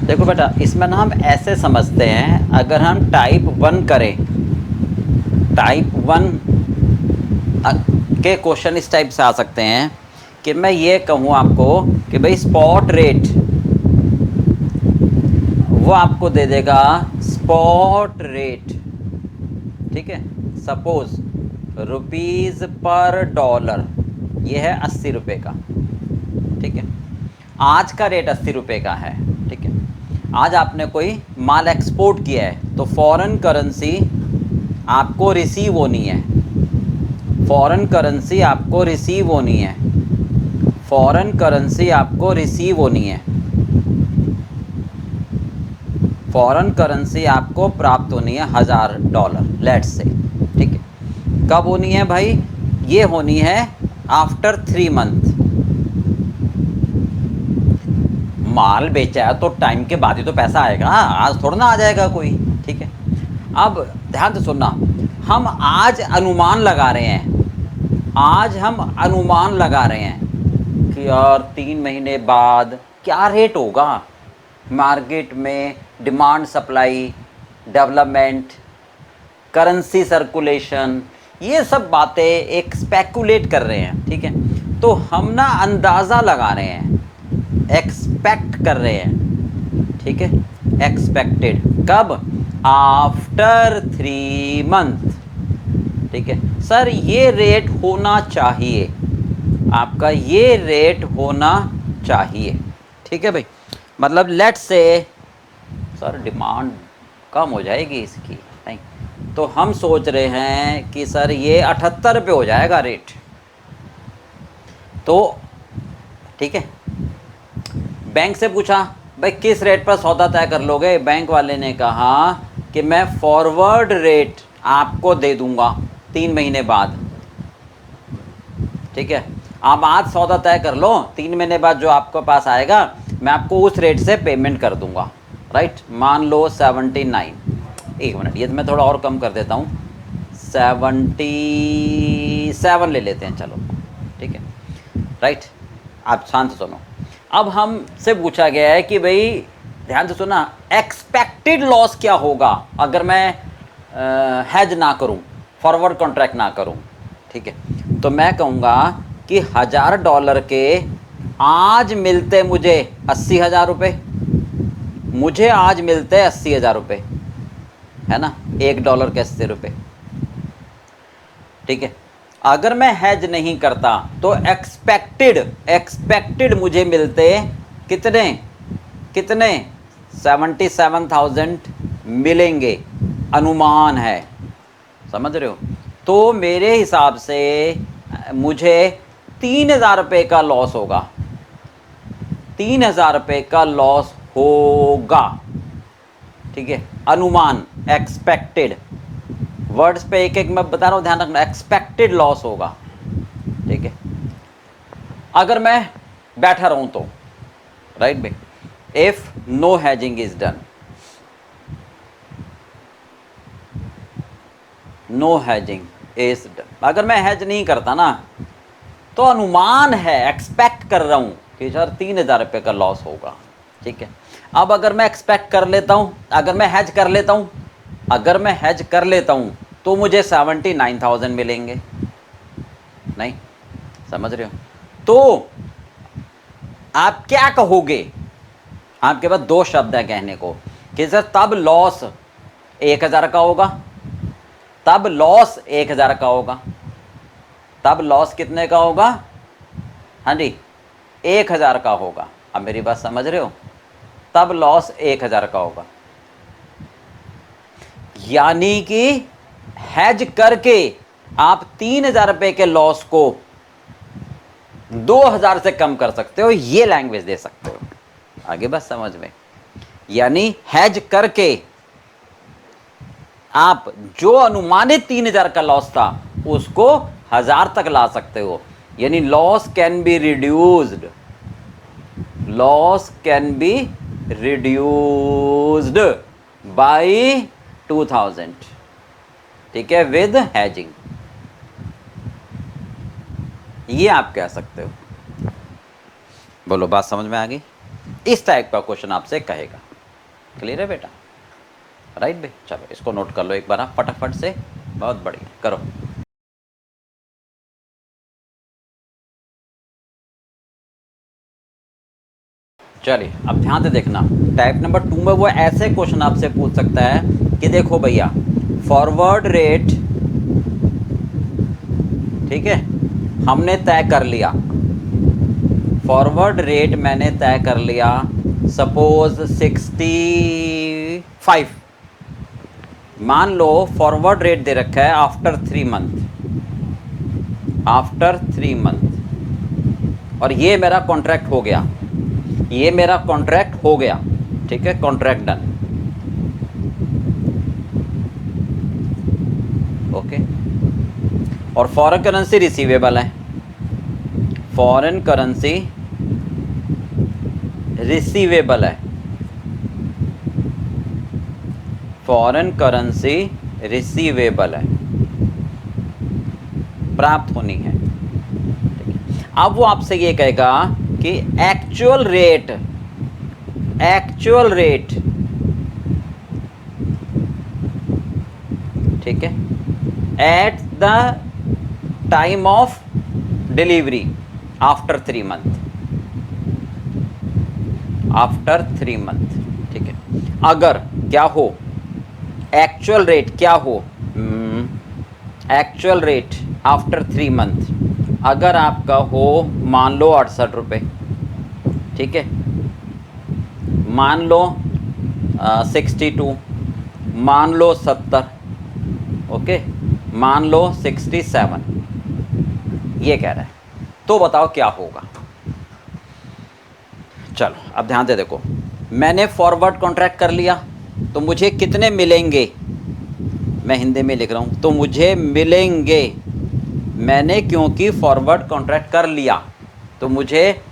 A: देखो बेटा, इसमें ना हम ऐसे समझते हैं, अगर हम टाइप 1 करें, टाइप 1 के क्वेश्चन इस टाइप से आ सकते हैं कि मैं ये कहूँ आपको कि भाई स्पॉट रेट, वो आपको दे देगा स्पॉट रेट, ठीक है। सपोज रुपीज़ पर डॉलर ये है 80 रुपये का, ठीक है। आज का रेट 80 रुपये का है, ठीक है। आज आपने कोई माल एक्सपोर्ट किया है तो फॉरेन करेंसी आपको रिसीव होनी है, फॉरेन करेंसी आपको रिसीव होनी है, फॉरेन करेंसी आपको रिसीव होनी है, फॉरेन करेंसी आपको प्राप्त होनी है $1000 लेट्स से, ठीक है। कब होनी है भाई? ये होनी है आफ्टर 3 मंथ। माल बेचा है तो टाइम के बाद ही तो पैसा आएगा, आज थोड़ा ना आ जाएगा कोई, ठीक है। अब ध्यान से सुनना, हम आज अनुमान लगा रहे हैं, आज हम अनुमान लगा रहे हैं कि यार 3 महीने बाद क्या रेट होगा मार्केट में, demand supply, development, currency circulation, ये सब बातें एक स्पेकुलेट कर रहे हैं, ठीक है। तो हम ना अंदाज़ा लगा रहे हैं, एक्सपेक्ट कर रहे हैं, ठीक है। एक्सपेक्टेड कब? आफ्टर 3 मंथ, ठीक है। सर ये रेट होना चाहिए, आपका ये रेट होना चाहिए, ठीक है भाई। मतलब लेट्स से सर डिमांड कम हो जाएगी इसकी, नहीं, तो हम सोच रहे हैं कि सर ये 78 पे हो जाएगा रेट, तो ठीक है। बैंक से पूछा भाई किस रेट पर सौदा तय कर लोगे? बैंक वाले ने कहा कि मैं फॉरवर्ड रेट आपको दे दूंगा 3 महीने बाद, ठीक है। आप आज सौदा तय कर लो, 3 महीने बाद जो आपके पास आएगा मैं आपको उस रेट से पेमेंट कर दूंगा, राइट। मान लो 79, एक मिनट, ये तो मैं थोड़ा और कम कर देता हूँ, 77 ले लेते हैं, चलो ठीक है, राइट। आप शांत सुनो, अब हमसे पूछा गया है कि भाई ध्यान से सुना, एक्सपेक्टेड लॉस क्या होगा अगर मैं हेज ना करूं, फॉरवर्ड कॉन्ट्रैक्ट ना करूं, ठीक है। तो मैं कहूँगा कि $1000 के आज मिलते मुझे 80,000 रुपये, मुझे आज मिलते 80,000 रुपये, है ना, $1 के 80 रुपये, ठीक है। अगर मैं हेज नहीं करता तो एक्सपेक्टेड मुझे मिलते कितने 77,000 मिलेंगे, अनुमान है, समझ रहे हो। तो मेरे हिसाब से मुझे 3,000 रुपये का लॉस होगा, 3,000 रुपये का लॉस होगा, ठीक है। अनुमान, एक्सपेक्टेड, वर्ड्स पे एक एक मैं बता रहा हूँ, ध्यान रखना, एक्सपेक्टेड लॉस होगा, ठीक है। अगर मैं बैठा रहूं तो, राइट भाई, if no hedging is done, no hedging is done, अगर मैं हैज नहीं करता ना तो अनुमान है, एक्सपेक्ट कर रहा हूं कि सर 3,000 रुपये का लॉस होगा, ठीक है। अब अगर मैं एक्सपेक्ट कर लेता हूं, अगर मैं हैज कर लेता हूं, अगर मैं हैज कर लेता हूं तो मुझे 79,000 मिलेंगे, नहीं समझ रहे हो? तो आप क्या कहोगे, आपके पास दो शब्द है कहने को कि सर तब लॉस 1,000 का होगा, तब लॉस 1,000 का होगा, तब लॉस कितने का होगा, हाँ जी 1,000 का होगा। अब मेरी बात समझ रहे हो, तब लॉस 1,000 का होगा, यानी कि हैज करके आप 3,000 रुपए के लॉस को 2,000 से कम कर सकते हो, ये लैंग्वेज दे सकते हो। आगे बस समझ में, यानी हैज करके आप जो अनुमानित 3,000 का लॉस था उसको 1,000 तक ला सकते हो, यानी loss can be reduced, loss can be reduced by 2,000, ठीक है, विद हैजिंग, ये आप कह सकते हो। बोलो बात समझ में आ गई? इस टाइप का क्वेश्चन आपसे कहेगा, क्लियर है बेटा, राइट भाई? चलो इसको नोट कर लो एक बार आप फटाफट से, बहुत बढ़िया, करो। चलिए अब ध्यान से देखना, टाइप नंबर 2 में वो ऐसे क्वेश्चन आपसे पूछ सकता है कि देखो भैया फॉरवर्ड रेट, ठीक है, हमने तय कर लिया, फॉरवर्ड रेट मैंने तय कर लिया, सपोज 65, मान लो फॉरवर्ड रेट दे रखा है आफ्टर 3 मंथ, आफ्टर 3 मंथ, और ये मेरा कॉन्ट्रैक्ट हो गया, ये मेरा कॉन्ट्रैक्ट हो गया, ठीक है, कॉन्ट्रैक्ट डन, ओके। और फॉरेन करेंसी रिसीवेबल है, फॉरेन करेंसी रिसीवेबल है, फॉरेन करेंसी रिसीवेबल है, प्राप्त होनी है। अब वो आपसे ये कहेगा कि एक्चुअल रेट, एक्चुअल रेट, ठीक है, eight the time of delivery after 3 month, after 3 month, ठीक है, अगर क्या हो, एक्चुअल रेट क्या हो, एक्चुअल रेट आफ्टर 3 मंथ अगर आपका हो मान लो 68 रुपये, ठीक है, मान लो 62, मान लो 70, ओके, मान लो 67, ये कह रहा है, तो बताओ क्या होगा। चलो अब ध्यान से देखो, मैंने फॉरवर्ड कॉन्ट्रैक्ट कर लिया तो मुझे कितने मिलेंगे, मैं हिंदी में लिख रहा हूँ, तो मुझे मिलेंगे, मैंने क्योंकि फॉरवर्ड कॉन्ट्रैक्ट कर लिया तो मुझे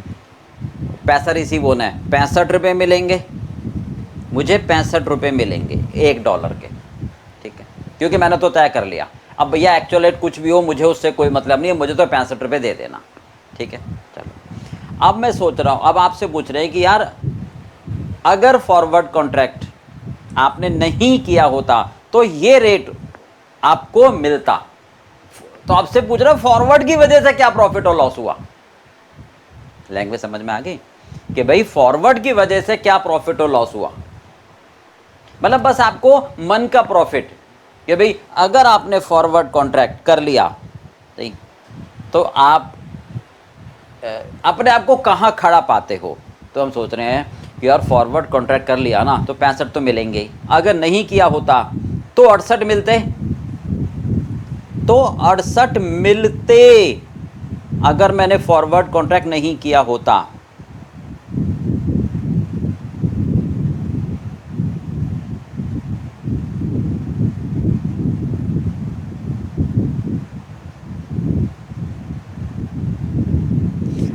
A: पैसा रिसीव होना है, 65 रुपये मिलेंगे, मुझे 65 रुपये मिलेंगे $1 के, ठीक है, क्योंकि मैंने तो तय कर लिया। अब भैया एक्चुअल रेट कुछ भी हो मुझे उससे कोई मतलब नहीं है, मुझे तो 65 रुपये दे देना, ठीक है। चलो अब मैं सोच रहा हूँ, अब आपसे पूछ रहे हैं कि यार अगर फॉरवर्ड कॉन्ट्रैक्ट आपने नहीं किया होता तो ये रेट आपको मिलता, तो आपसे पूछ रहा हूं फॉरवर्ड की वजह से क्या प्रॉफिट और लॉस हुआ। लैंग्वेज समझ में आ गई कि भाई फॉरवर्ड की वजह से क्या प्रॉफिट और लॉस हुआ, मतलब बस आपको मन का प्रॉफिट कि भाई अगर आपने फॉरवर्ड कॉन्ट्रैक्ट कर लिया तो आप अपने आप को कहाँ खड़ा पाते हो। तो हम सोच रहे हैं कि यार फॉरवर्ड कॉन्ट्रैक्ट कर लिया ना तो 65 तो मिलेंगे ही, अगर नहीं किया होता तो 68 मिलते, तो 68 मिलते अगर मैंने फॉरवर्ड कॉन्ट्रैक्ट नहीं किया होता।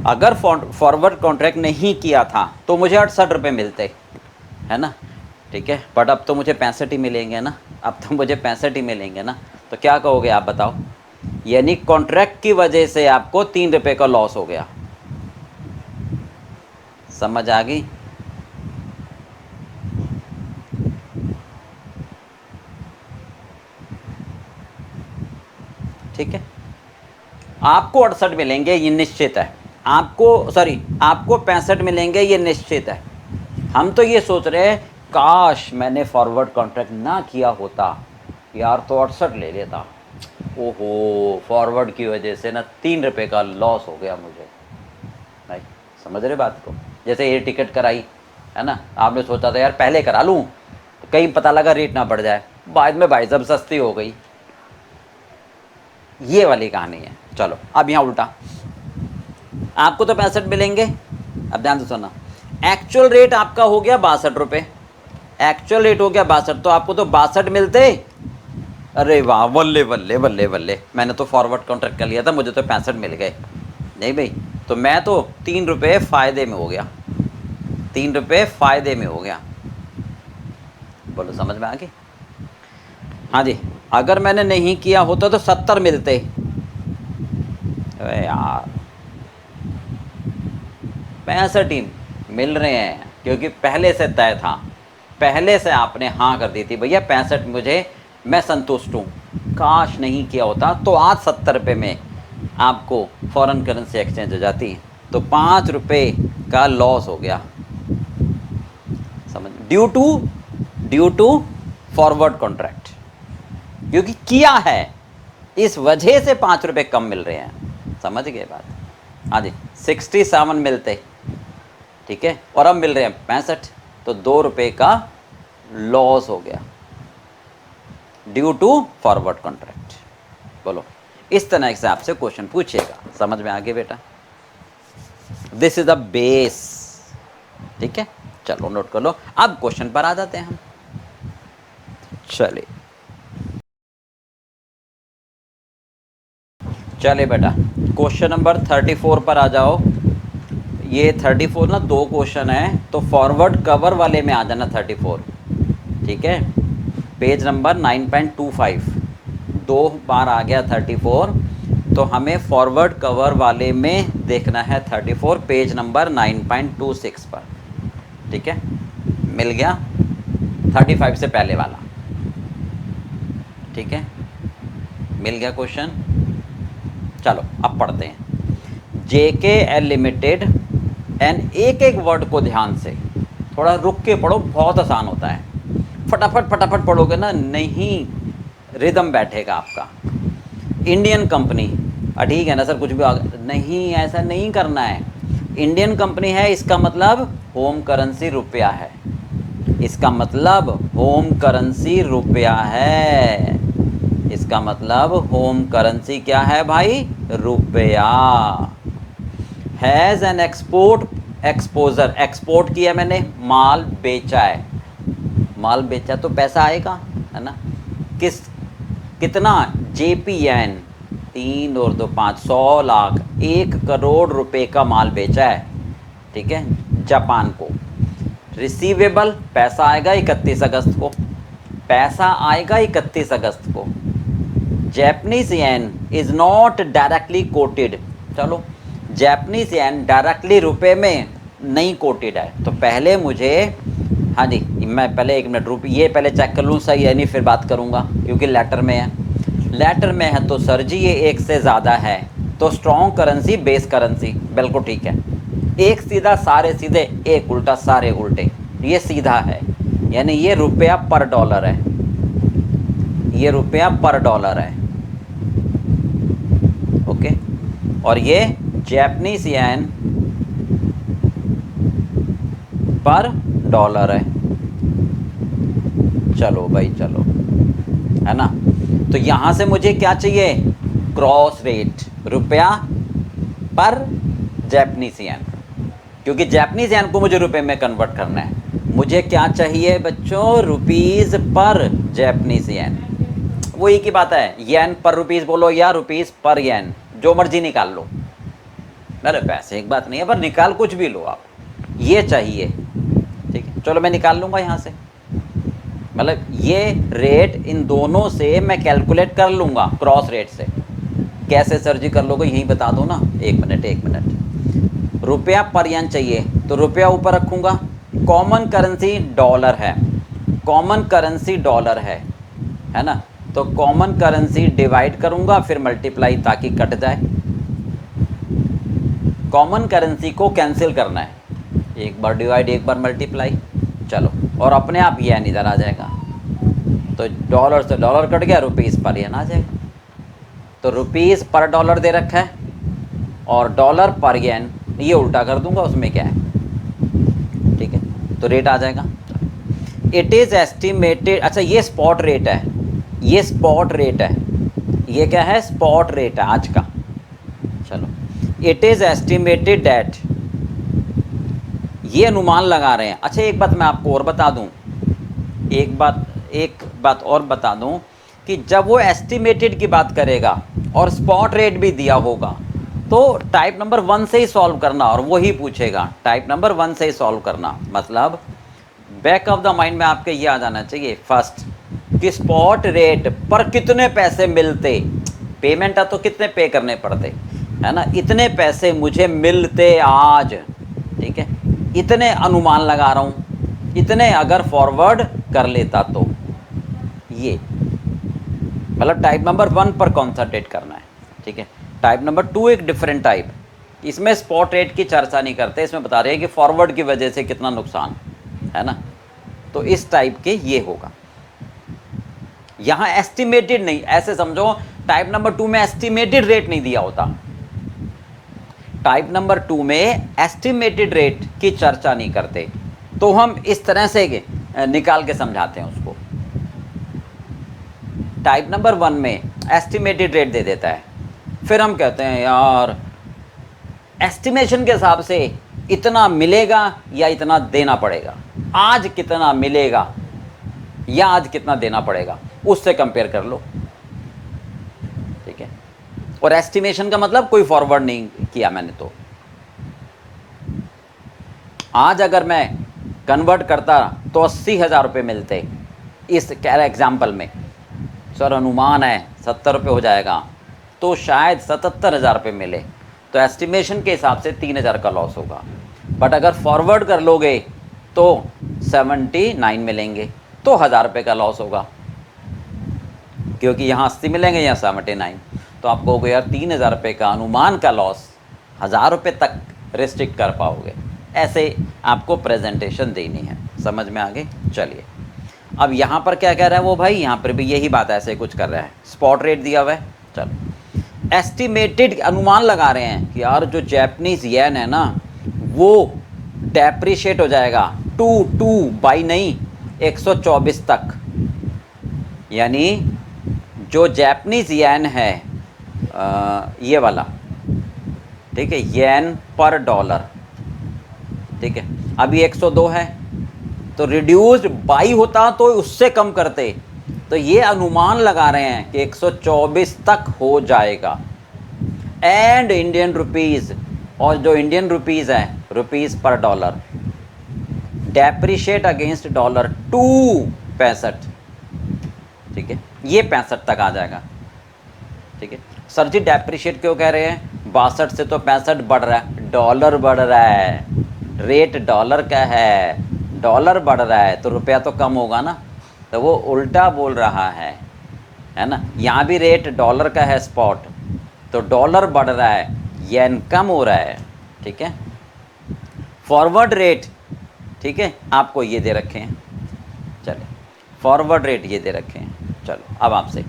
A: अगर फॉरवर्ड कॉन्ट्रैक्ट नहीं किया था तो मुझे 68 रुपये मिलते, है ना, ठीक है, बट अब तो मुझे 65 ही मिलेंगे ना, अब तो मुझे 65 ही मिलेंगे ना। तो क्या कहोगे आप बताओ, यानी कॉन्ट्रैक्ट की वजह से आपको 3 रुपये का लॉस हो गया। समझ आ गई? ठीक है, आपको 68 मिलेंगे ये निश्चित है, आपको सॉरी आपको 65 मिलेंगे ये निश्चित है। हम तो ये सोच रहे हैं काश मैंने फॉरवर्ड कॉन्ट्रैक्ट ना किया होता यार, तो 68 ले लेता। ओहो, फॉरवर्ड की वजह से ना 3 रुपये का लॉस हो गया मुझे। भाई समझ रहे बात को? जैसे ये टिकट कराई, है ना, आपने सोचा था यार पहले करा लूँ तो कहीं पता लगा रेट ना बढ़ जाए, बाद में भाई साहब सस्ती हो गई। ये वाली कहानी है। चलो अब यहाँ उल्टा, आपको तो 65 मिलेंगे। अब ध्यान से सुनना, एक्चुअल रेट आपका हो गया 62 रुपये, एक्चुअल रेट हो गया 62, तो आपको तो 62 मिलते। अरे वाह, बल्ले बल्ले बल्ले बल्ले, मैंने तो फॉरवर्ड कॉन्ट्रैक्ट कर लिया था, मुझे तो 65 मिल गए। नहीं भाई, तो मैं तो 3 रुपये फ़ायदे में हो गया, 3 रुपये फ़ायदे में हो गया। बोलो समझ में आ गई? हाँ जी, अगर मैंने नहीं किया होता तो 70 मिलते। अरे यार 65 ही मिल रहे हैं, क्योंकि पहले से तय था, पहले से आपने हाँ कर दी थी भैया 65 मुझे, मैं संतुष्ट हूँ। काश नहीं किया होता तो आज 70 रुपये में आपको फॉरेन करेंसी एक्सचेंज हो जाती, तो 5 रुपये का लॉस हो गया। समझ? ड्यू टू फॉरवर्ड कॉन्ट्रैक्ट, क्योंकि किया है इस वजह से 5 रुपये कम मिल रहे हैं। समझ गए बात? हाँ जी, 67 मिलते, ठीक है, और अब मिल रहे हैं 65, तो 2 रुपये का लॉस हो गया ड्यू टू फॉरवर्ड कॉन्ट्रैक्ट। बोलो, इस तरह से आपसे क्वेश्चन पूछेगा। समझ में आ गया बेटा? दिस इज द बेस, ठीक है, चलो नोट कर लो। अब क्वेश्चन पर आ जाते हैं हम। चलिए चलिए बेटा, क्वेश्चन नंबर 34 पर आ जाओ। ये 34 ना 2 क्वेश्चन है, तो फॉरवर्ड कवर वाले में आ जाना 34, ठीक है, पेज नंबर 9.25, 2 बार आ गया 34, तो हमें फॉरवर्ड कवर वाले में देखना है 34, पेज नंबर 9.26 पर, ठीक है, मिल गया 35 से पहले वाला, ठीक है, मिल गया क्वेश्चन। चलो अब पढ़ते हैं। JKL लिमिटेड, एंड एक एक वर्ड को ध्यान से थोड़ा रुक के पढ़ो, बहुत आसान होता है, फटाफट फटाफट पढ़ोगे ना नहीं रिदम बैठेगा आपका। इंडियन कंपनी, ठीक है ना सर, कुछ भी नहीं, ऐसा नहीं करना है। इंडियन कंपनी है, इसका मतलब होम करेंसी रुपया है, इसका मतलब होम करेंसी रुपया है, इसका मतलब होम करेंसी क्या है भाई? रुपया। हैज़ एन एक्सपोजर, एक्सपोर्ट किया मैंने, माल बेचा है, माल बेचा तो पैसा आएगा, है ना, कितना? JPN 3 और 2 5, 100 लाख, 1 करोड़ रुपए का माल बेचा है, ठीक है, जापान को। रिसीवेबल, पैसा आएगा 31 अगस्त को, पैसा आएगा 31 अगस्त को। Japanese yen is not directly coated, चलो जैपनीज येन डायरेक्टली रुपए में नहीं कोटेड है, तो पहले मुझे, हाँ जी, मैं पहले 1 मिनट रुपये ये पहले चेक कर लूँ सही है नहीं, फिर बात करूँगा, क्योंकि लेटर में है, लेटर में है तो सर जी ये 1 से ज़्यादा है, तो स्ट्रॉन्ग करेंसी बेस करेंसी, बिल्कुल ठीक है। एक सीधा सारे सीधे, एक उल्टा सारे उल्टे, ये सीधा है, यानी ये रुपया पर डॉलर है, ये रुपया पर डॉलर है, ओके, और ये जैपनीज येन पर डॉलर है। चलो भाई चलो, है ना, तो यहां से मुझे क्या चाहिए? क्रॉस रेट, रुपया पर जैपनीज येन, क्योंकि जैपनीज येन को मुझे रुपए में कन्वर्ट करना है। मुझे क्या चाहिए बच्चों? रुपीज़ पर जैपनीज येन, वो एक ही बात है, येन पर रुपीज़ बोलो या रुपीज़ पर येन, जो मर्जी निकाल लो, अरे पैसे एक बात नहीं है, पर निकाल कुछ भी लो आप, ये चाहिए, ठीक है। चलो मैं निकाल लूँगा यहाँ से, मतलब ये रेट इन दोनों से मैं कैलकुलेट कर लूँगा क्रॉस रेट से। कैसे सर जी कर लोगे, यही बता दो ना, एक मिनट। रुपया पर यन चाहिए तो रुपया ऊपर रखूँगा, कॉमन करेंसी डॉलर है, कॉमन करेंसी डॉलर है ना, तो कॉमन करेंसी डिवाइड करूँगा फिर मल्टीप्लाई, ताकि कट जाए। कॉमन करेंसी को कैंसिल करना है, एक बार डिवाइड एक बार मल्टीप्लाई, चलो, और अपने आप येन इधर आ जाएगा, तो डॉलर से डॉलर कट गया, रुपीज़ पर येन आ जाएगा। तो रुपीज़ पर डॉलर दे रखा है और डॉलर पर येन, ये उल्टा कर दूंगा, उसमें क्या है, ठीक है, तो रेट आ जाएगा। इट इज़ एस्टिमेटेड, अच्छा ये स्पॉट रेट है, ये स्पॉट रेट है, ये क्या है, स्पॉट रेट है आज का। चलो, इट इज़ एस्टिमेटेड डैट, ये अनुमान लगा रहे हैं। अच्छा एक बात मैं आपको और बता दूं, एक बात और बता दूं कि जब वो एस्टिमेटेड की बात करेगा और स्पॉट रेट भी दिया होगा, तो टाइप नंबर 1 से ही सॉल्व करना, और वही पूछेगा, टाइप नंबर 1 से ही सॉल्व करना। मतलब बैक ऑफ द माइंड में आपके ये आ जाना चाहिए फर्स्ट कि स्पॉट रेट पर कितने पैसे मिलते, पेमेंट है तो कितने पे करने पड़ते, है ना, इतने पैसे मुझे मिलते आज, ठीक है, इतने अनुमान लगा रहा हूँ, इतने अगर फॉरवर्ड कर लेता तो, ये मतलब टाइप नंबर 1 पर कॉन्संट्रेट करना है, ठीक है। टाइप नंबर 2 एक डिफरेंट टाइप, इसमें स्पॉट रेट की चर्चा नहीं करते, इसमें बता रहे हैं कि फॉरवर्ड की वजह से कितना नुकसान है ना, तो इस टाइप के ये होगा। यहाँ एस्टिमेटेड नहीं, ऐसे समझो टाइप नंबर 2 में एस्टिमेटेड रेट नहीं दिया होता, टाइप नंबर 2 में एस्टिमेटेड रेट की चर्चा नहीं करते, तो हम इस तरह से निकाल के समझाते हैं उसको। टाइप नंबर 1 में एस्टिमेटेड रेट दे देता है, फिर हम कहते हैं यार एस्टिमेशन के हिसाब से इतना मिलेगा या इतना देना पड़ेगा, आज कितना मिलेगा या आज कितना देना पड़ेगा, उससे कंपेयर कर लो, ठीक है। और एस्टिमेशन का मतलब कोई फॉरवर्ड नहीं किया मैंने, तो आज अगर मैं कन्वर्ट करता तो 80,000 रुपये मिलते, इस एग्जाम्पल में सर अनुमान है 70 रुपये हो जाएगा, तो शायद 77,000 रुपये मिले, तो एस्टिमेशन के हिसाब से 3,000 का लॉस होगा। बट अगर फॉरवर्ड कर लोगे तो 79 मिलेंगे, तो 1,000 रुपये का लॉस होगा, क्योंकि यहाँ 80 मिलेंगे, यहाँ 79, तो आपको हो गया यार 3,000 रुपये का अनुमान का लॉस, 1,000 रुपये तक रिस्ट्रिक्ट कर पाओगे। ऐसे आपको प्रेजेंटेशन देनी है, समझ में आ गई। चलिए अब यहाँ पर क्या कह रहा है वो भाई, यहाँ पर भी यही बात ऐसे कुछ कर रहा है, स्पॉट रेट दिया हुआ है, चलो एस्टिमेटेड अनुमान लगा रहे हैं कि यार जो जैपनीज़ येन है ना वो डेप्रिशिएट हो जाएगा 2 बाई नहीं 124 तक, यानी जो जैपनीज़ येन है ये वाला, ठीक है, येन पर डॉलर, ठीक है, अभी 102 है, तो रिड्यूस्ड बाई होता तो उससे कम करते, तो ये अनुमान लगा रहे हैं कि 124 तक हो जाएगा। एंड इंडियन रुपीज़, और जो इंडियन रुपीज़ है, रुपीज़ पर डॉलर डेप्रिशिएट अगेंस्ट डॉलर 2.65, ठीक है, ये 65 तक आ जाएगा, ठीक है। सर जी डेप्रिशिएट क्यों कह रहे हैं, 62 से तो 65 बढ़ रहा है, डॉलर बढ़ रहा है, रेट डॉलर का है, डॉलर बढ़ रहा है तो रुपया तो कम होगा ना, तो वो उल्टा बोल रहा है ना। यहाँ भी रेट डॉलर का है स्पॉट, तो डॉलर बढ़ रहा है, येन कम हो रहा है, ठीक है। फॉरवर्ड रेट, ठीक है, आपको ये दे रखे हैं, चलिए फॉरवर्ड रेट ये दे रखे हैं। चलो अब आपसे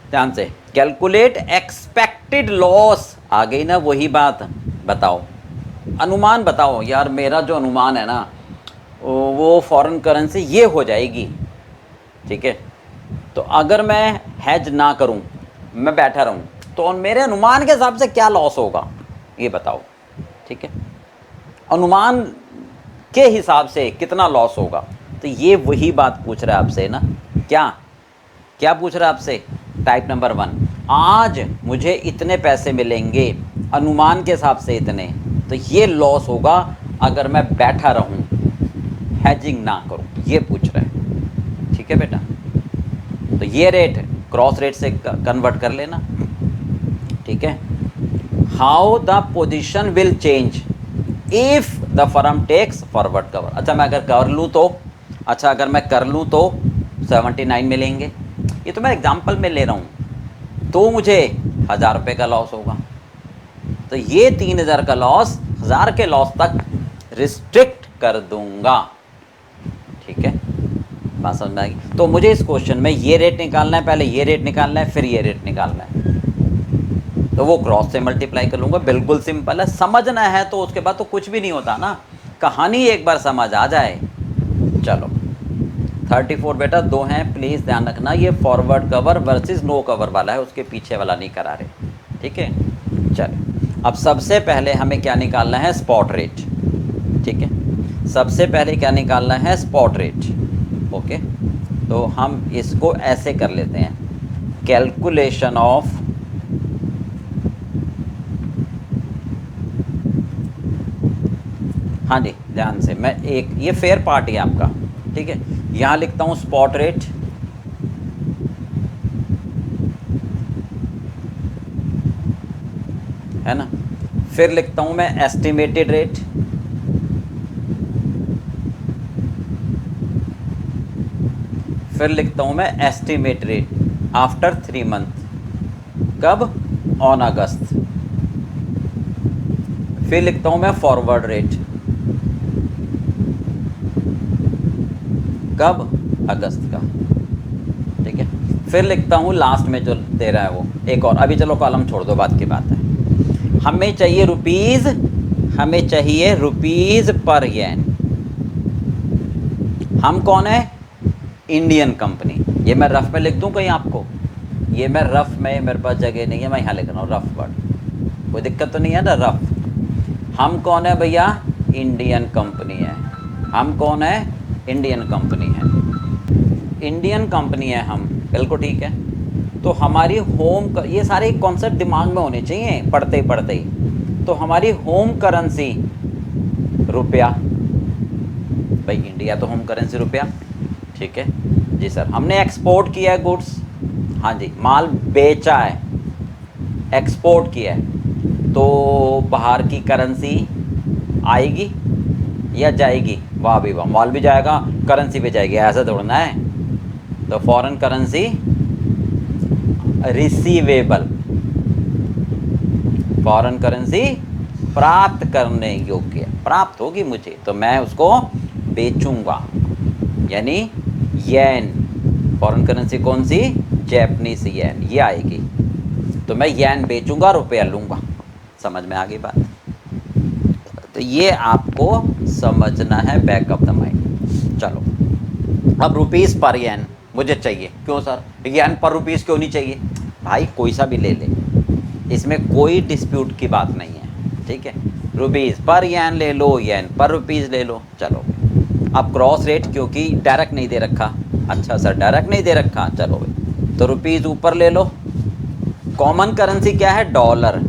A: ध्यान से कैलकुलेट एक्सपेक्टेड लॉस, आ गई ना वही बात, बताओ अनुमान बताओ यार, मेरा जो अनुमान है ना वो फॉरेन करेंसी ये हो जाएगी, ठीक है, तो अगर मैं हेज ना करूं, मैं बैठा रहूं, तो मेरे अनुमान के हिसाब से क्या लॉस होगा ये बताओ, ठीक है, अनुमान के हिसाब से कितना लॉस होगा, तो ये वही बात पूछ रहा है आपसे ना, क्या क्या पूछ रहा है आपसे, टाइप नंबर 1, आज मुझे इतने पैसे मिलेंगे अनुमान के हिसाब से इतने, तो ये लॉस होगा अगर मैं बैठा रहूं, हेजिंग ना करूं, ये पूछ रहे हैं। ठीक है बेटा, तो ये रेट क्रॉस रेट से कन्वर्ट कर लेना। ठीक है, how the position will change if the firm takes forward cover. अच्छा मैं अगर कर लूँ तो, अच्छा अगर मैं कर लूँ तो 79 मिलेंगे, ये तो मैं एग्जाम्पल में ले रहा हूँ, तो मुझे 1000 रुपये का लॉस होगा। तो ये 3000 का लॉस 1000 के लॉस तक रिस्ट्रिक्ट कर दूंगा। ठीक है, बात समझ में आएगी। तो मुझे इस क्वेश्चन में ये रेट निकालना है, पहले ये रेट निकालना है, फिर ये रेट निकालना है, तो वो क्रॉस से मल्टीप्लाई कर लूँगा। बिल्कुल सिंपल है, समझना है तो उसके बाद तो कुछ भी नहीं होता ना, कहानी एक बार समझ आ जाए। चलो 34 बेटा दो हैं, प्लीज़ ध्यान रखना, ये forward cover versus no cover वाला है, उसके पीछे वाला नहीं करा रहे। ठीक है, चलो अब सबसे पहले हमें क्या निकालना है, स्पॉट रेट। ठीक है, सबसे पहले क्या निकालना है, स्पॉट रेट। ओके, तो हम इसको ऐसे कर लेते हैं, कैलकुलेशन ऑफ हाँ जी ध्यान से, मैं एक ये फेयर पार्ट है आपका। ठीक है, यहाँ लिखता हूँ स्पॉट रेट, है ना, फिर लिखता हूँ मैं एस्टिमेटेड रेट, फिर लिखता हूँ मैं एस्टिमेट रेट आफ्टर 3 मंथ, कब, ऑन अगस्त। फिर लिखता हूँ मैं फॉरवर्ड रेट, कब, अगस्त का। ठीक है, फिर लिखता हूँ लास्ट में जो दे रहा है वो एक और, अभी चलो कॉलम छोड़ दो, बात की बात है। हमें चाहिए रुपीज़, हमें चाहिए रुपीज़ पर येन। हम कौन है, इंडियन कंपनी। ये मैं रफ में लिख दूँ कहीं आपको, ये मैं रफ में, मेरे पास जगह नहीं है, मैं यहाँ लिख रहा हूँ रफ वर्ड, कोई दिक्कत तो नहीं है ना, रफ। हम कौन है भैया, इंडियन कंपनी है। हम कौन है, इंडियन कंपनी है, इंडियन कंपनी है हम, बिल्कुल ठीक है। तो हमारी होम, ये सारे कॉन्सेप्ट दिमाग में होने चाहिए पढ़ते ही पढ़ते ही। तो हमारी होम करेंसी रुपया, भाई इंडिया तो होम करेंसी रुपया। ठीक है जी सर, हमने एक्सपोर्ट किया है गुड्स, हाँ जी, माल बेचा है, एक्सपोर्ट किया है, तो बाहर की करेंसी आएगी या जाएगी, वाह भी वाह, माल भी जाएगा करेंसी भी जाएगी, ऐसा दौड़ना है। तो foreign currency receivable, foreign currency प्राप्त करने योग्य, प्राप्त होगी मुझे तो मैं उसको बेचूंगा, यानी येन, फॉरेन करेंसी कौन सी, जैपनीज येन, ये आएगी, तो मैं येन बेचूंगा, रुपया लूंगा। समझ में आ गई बात। तो ये आपको समझना है, बैक ऑफ द माइंड। चलो अब रुपीज़ पर येन मुझे चाहिए, क्यों सर येन पर रुपीज़ क्यों नहीं चाहिए, भाई कोई सा भी ले ले, इसमें कोई डिस्प्यूट की बात नहीं है। ठीक है, रुपीज़ पर येन ले लो, येन पर रुपीज़ ले लो। चलो अब क्रॉस रेट क्योंकि डायरेक्ट नहीं दे रखा, अच्छा सर डायरेक्ट नहीं दे रखा, चलो भाई तो रुपीज़ ऊपर ले लो। कॉमन करेंसी क्या है, dollar,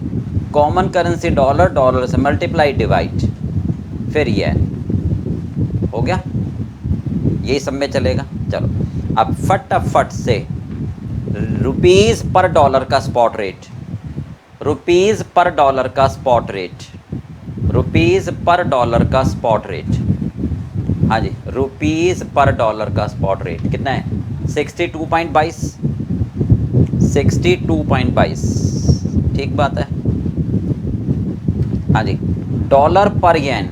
A: common currency dollar, dollar से मल्टीप्लाई डिवाइड, फिर येन, हो गया, यही सब में चलेगा। चलो अब फटाफट से रुपीज़ पर डॉलर का स्पॉट रेट, रुपीज़ पर डॉलर का स्पॉट रेट, रुपीज़ पर डॉलर का स्पॉट रेट, हाँ जी, रुपीज़ पर डॉलर का स्पॉट रेट कितना है, 62.22, 62.22, ठीक बात है। हाँ जी, डॉलर पर येन,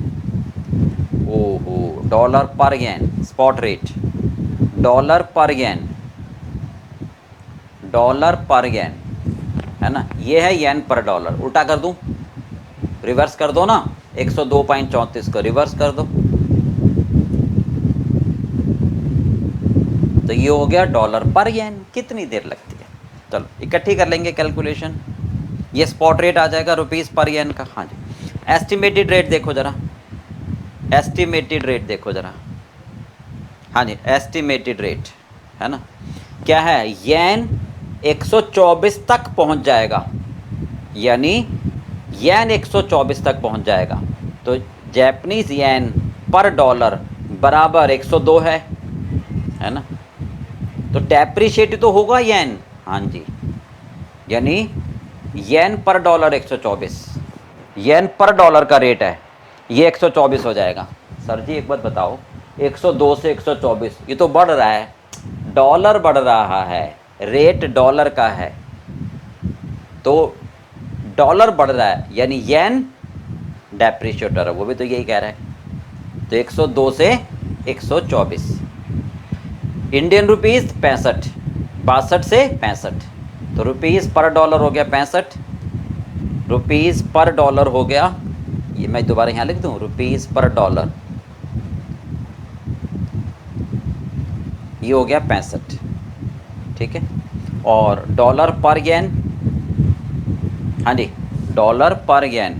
A: ओहो डॉलर पर येन स्पॉट रेट, डॉलर पर येन, डॉलर पर येन, है ना, ये है येन पर डॉलर। उल्टा कर दूं, रिवर्स कर दो ना, 102.34 को रिवर्स कर दो, तो ये हो गया डॉलर पर येन। कितनी देर लगती है, चलो इकट्ठी कर लेंगे कैलकुलेशन। ये स्पॉट रेट आ जाएगा रुपीज़ पर येन का। हाँ जी, एस्टिमेटेड रेट देखो ज़रा, एस्टिमेटेड रेट देखो ज़रा, हाँ जी एस्टिमेटेड रेट है ना, क्या है, येन 124 तक पहुंच जाएगा, यानी येन 124 तक पहुंच जाएगा, तो जैपनीज येन पर डॉलर बराबर 102 है ना। तो डेप्रिशिएट तो होगा येन, हाँ जी, यानी येन पर डॉलर 124, येन पर डॉलर का रेट है, ये 124 हो जाएगा। सर जी एक बात बताओ, 102 से 124 ये तो बढ़ रहा है, डॉलर बढ़ रहा है, रेट डॉलर का है, तो डॉलर बढ़ रहा है यानी येन डेप्रिशिएटर है, वो भी तो यही कह रहा है। तो 102 से 124, इंडियन रुपीस 65, 62 से 65, तो रुपीस पर डॉलर हो गया 65, रुपीस पर डॉलर हो गया, ये मैं दोबारा यहाँ लिख दूँ, रुपीस पर डॉलर ये हो गया 65, ठीक है। और डॉलर पर येन, हाँ जी, डॉलर पर येन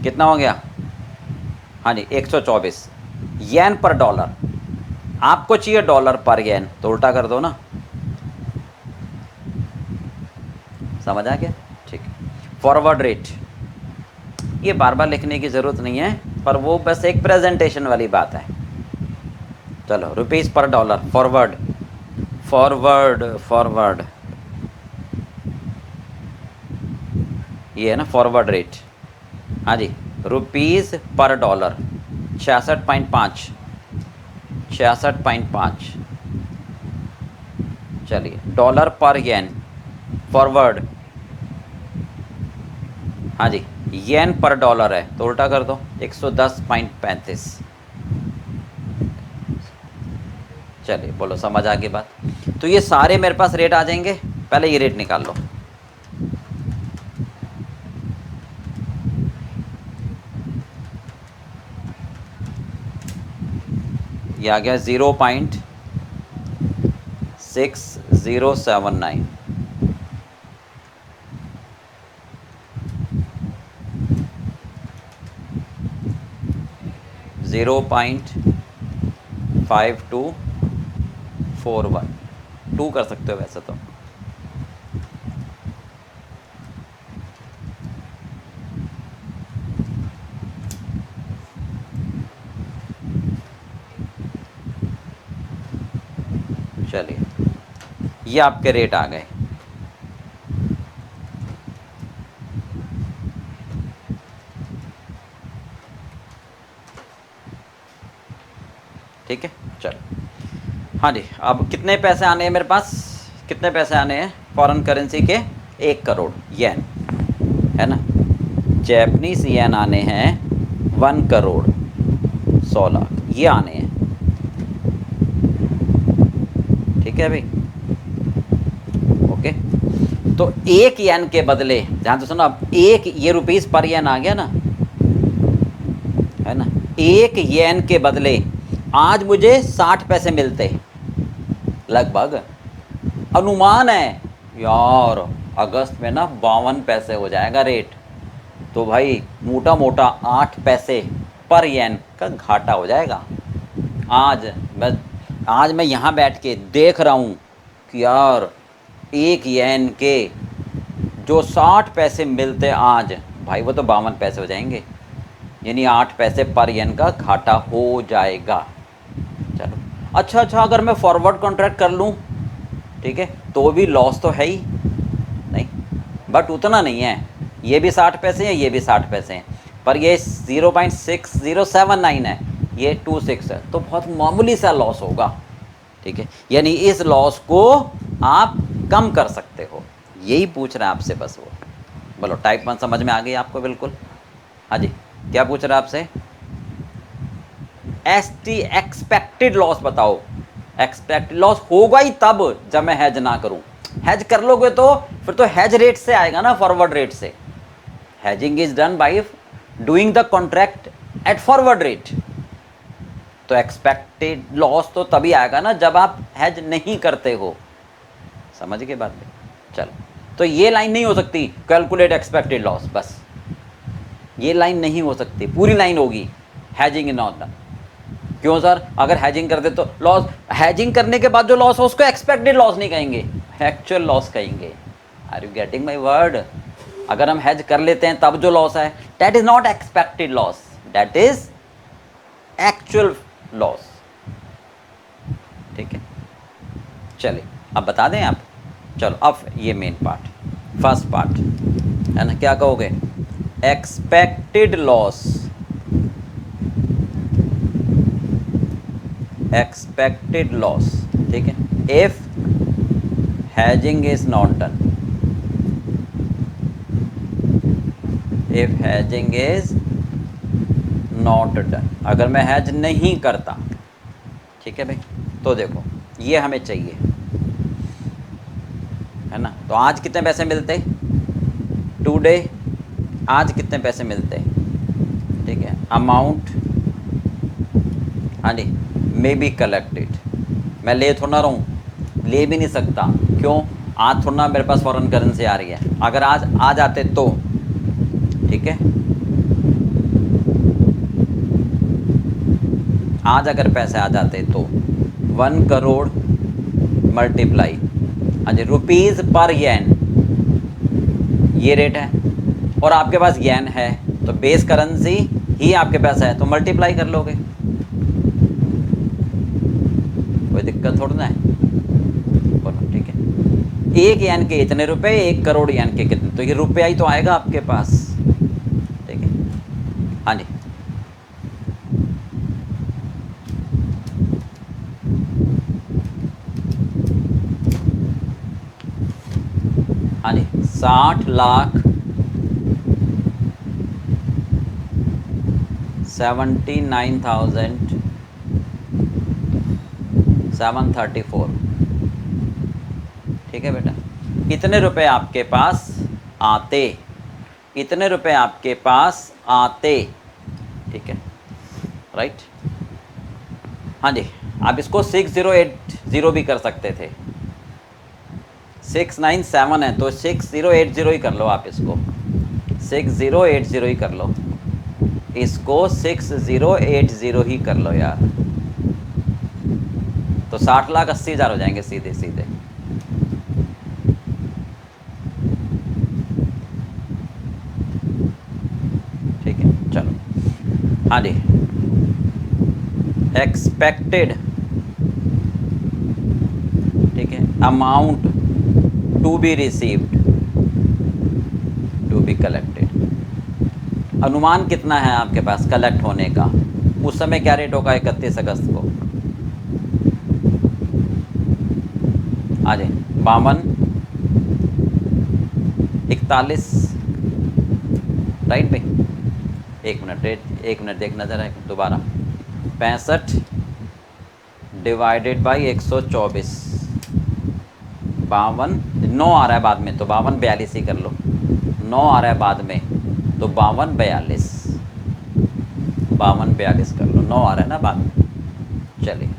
A: कितना हो गया, हाँ जी 124 येन पर डॉलर। आपको चाहिए डॉलर पर येन, तो उल्टा कर दो ना, समझ आ गया, ठीक है। फॉरवर्ड रेट ये बार बार लिखने की ज़रूरत नहीं है, पर वो बस एक प्रेजेंटेशन वाली बात है। चलो रुपीस पर डॉलर, फॉरवर्ड फॉरवर्ड फॉरवर्ड ये है ना फॉरवर्ड रेट, हाँ जी, रुपीस पर डॉलर 66.5, 66.5। चलिए डॉलर पर येन फॉरवर्ड, हाँ जी येन पर डॉलर है तो उल्टा कर दो 110.35। चलिए बोलो समझ आ गई बात। तो ये सारे मेरे पास रेट आ जाएंगे, पहले ये रेट निकाल लो। ये आ गया 0.6079, ज़ीरो पॉइंट 5241, 2 कर सकते हो वैसे तो। चलिए ये आपके रेट आ गए, ठीक है। चलो हाँ जी, अब कितने पैसे आने हैं मेरे पास, कितने पैसे आने हैं फॉरेन करेंसी के, 1 करोड़ येन है ना, जैपनीज येन आने हैं 1 करोड़ 100 लाख, ये आने हैं, ठीक है भाई, ओके। तो 1 येन के बदले, ध्यान से सुनो, अब एक ये रुपीस पर येन आ गया ना, है ना, 1 येन के बदले आज मुझे 60 पैसे मिलते लगभग, अनुमान है यार अगस्त में ना 52 पैसे हो जाएगा रेट, तो भाई मोटा मोटा 8 पैसे पर येन का घाटा हो जाएगा। आज मैं यहाँ बैठ के देख रहा हूँ कि यार 1 येन के जो 60 पैसे मिलते आज, भाई वो तो 52 पैसे हो जाएंगे, यानी 8 पैसे पर येन का घाटा हो जाएगा। चलो अच्छा, अगर मैं फॉरवर्ड कॉन्ट्रैक्ट कर लूँ, ठीक है, तो भी लॉस तो है ही नहीं, बट उतना नहीं है, ये भी 60 पैसे हैं, ये भी 60 पैसे हैं, पर ये 0.6079 है, ये 26 है, तो बहुत मामूली सा लॉस होगा, ठीक है, यानी इस लॉस को आप कम कर सकते हो, यही पूछ रहे हैं आपसे बस वो। बोलो टाइप 1 समझ में आ गई आपको बिल्कुल, हाँ जी, क्या पूछ रहे हैं आपसे, एक्सपेक्टेड लॉस बताओ। एक्सपेक्टेड लॉस होगा ही तब जब मैं हेज ना करूं, हेज कर लोगे तो फिर तो हेज रेट से आएगा ना, फॉरवर्ड रेट से। Hedging is done by doing the contract at forward rate, तो एक्सपेक्टेड लॉस तो तभी आएगा ना जब आप हेज नहीं करते हो, समझ गए बात में। चलो तो ये लाइन नहीं हो सकती कैलकुलेट एक्सपेक्टेड लॉस, बस ये लाइन नहीं हो सकती, पूरी लाइन होगी हैजिंग इन ऑन। क्यों सर, अगर हैजिंग करते तो लॉस, हैजिंग करने के बाद जो लॉस हो उसको एक्सपेक्टेड लॉस नहीं कहेंगे, एक्चुअल लॉस कहेंगे। Are you getting my word? अगर हम हैज कर लेते हैं तब जो लॉस है, that is not expected loss, that is actual loss. ठीक है, चलिए अब बता दें आप। चलो अब ये मेन पार्ट, फर्स्ट पार्ट है ना, क्या कहोगे? Expected loss, expected loss. ठीक है, if hedging is not done, if hedging is not done, अगर मैं हैज नहीं करता। ठीक है भाई, तो देखो ये हमें चाहिए, है ना। तो आज कितने पैसे मिलते? टुडे आज कितने पैसे मिलते? ठीक है, अमाउंट, हाँ जी, मे बी कलेक्टेड। मैं ले थोड़ा रहूँ, ले भी नहीं सकता, क्यों? आज थोड़ा मेरे पास फॉरेन करेंसी आ रही है, अगर आज आ जाते तो, ठीक है, आज अगर पैसे आ जाते तो 1 करोड़ मल्टीप्लाई, हाँ जी, रुपीज़ पर येन, ये रेट है, और आपके पास येन है तो बेस करेंसी ही आपके पास है, तो मल्टीप्लाई कर लोगे, कोई दिक्कत थोड़ी ना है, बोलो। ठीक है, 1 येन के इतने रुपए, 1 करोड़ येन के कितने, तो ये रुपया ही तो आएगा आपके पास। ठीक है, हाँ जी, हाँ जी, 60 लाख 79,734। ठीक है बेटा, इतने रुपए आपके पास आते, इतने रुपए आपके पास आते। ठीक है, राइट। हाँ जी, आप इसको 6080 भी कर सकते थे, 697 है तो 6080 ही कर लो आप, इसको 6080 ही कर लो, इसको 6080 ही कर लो यार, तो 60,80,000 हो जाएंगे सीधे सीधे। ठीक है, चलो, हाँ जी, एक्सपेक्टेड, ठीक है, amount to be received, to be collected, अनुमान कितना है आपके पास कलेक्ट होने का? उस समय क्या रेट होगा 31 अगस्त को? आ जाए 52, 41, राइट भाई? एक मिनट देखना जरा दोबारा, 65 डिवाइडेड बाई 124, 52, 9 आ रहा है बाद में तो 52 42 ही कर लो, 9 आ रहा है बाद में तो 52 42, 52 42 कर लो, 9 आ रहा है ना बाद में। चलिए,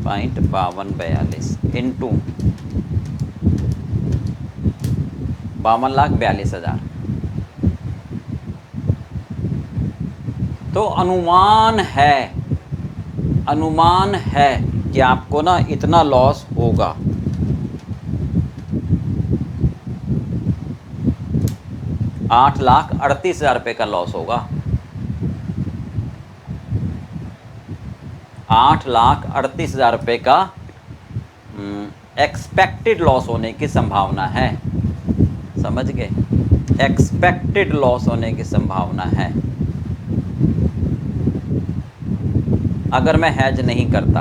A: 52 इंटू 52,42,000, तो अनुमान है कि आपको ना इतना लॉस होगा। ₹8,38,000 का लॉस होगा, 8,38,000 का एक्सपेक्टेड लॉस होने की संभावना है, समझ गए? एक्सपेक्टेड लॉस होने की संभावना है अगर मैं हैज नहीं करता।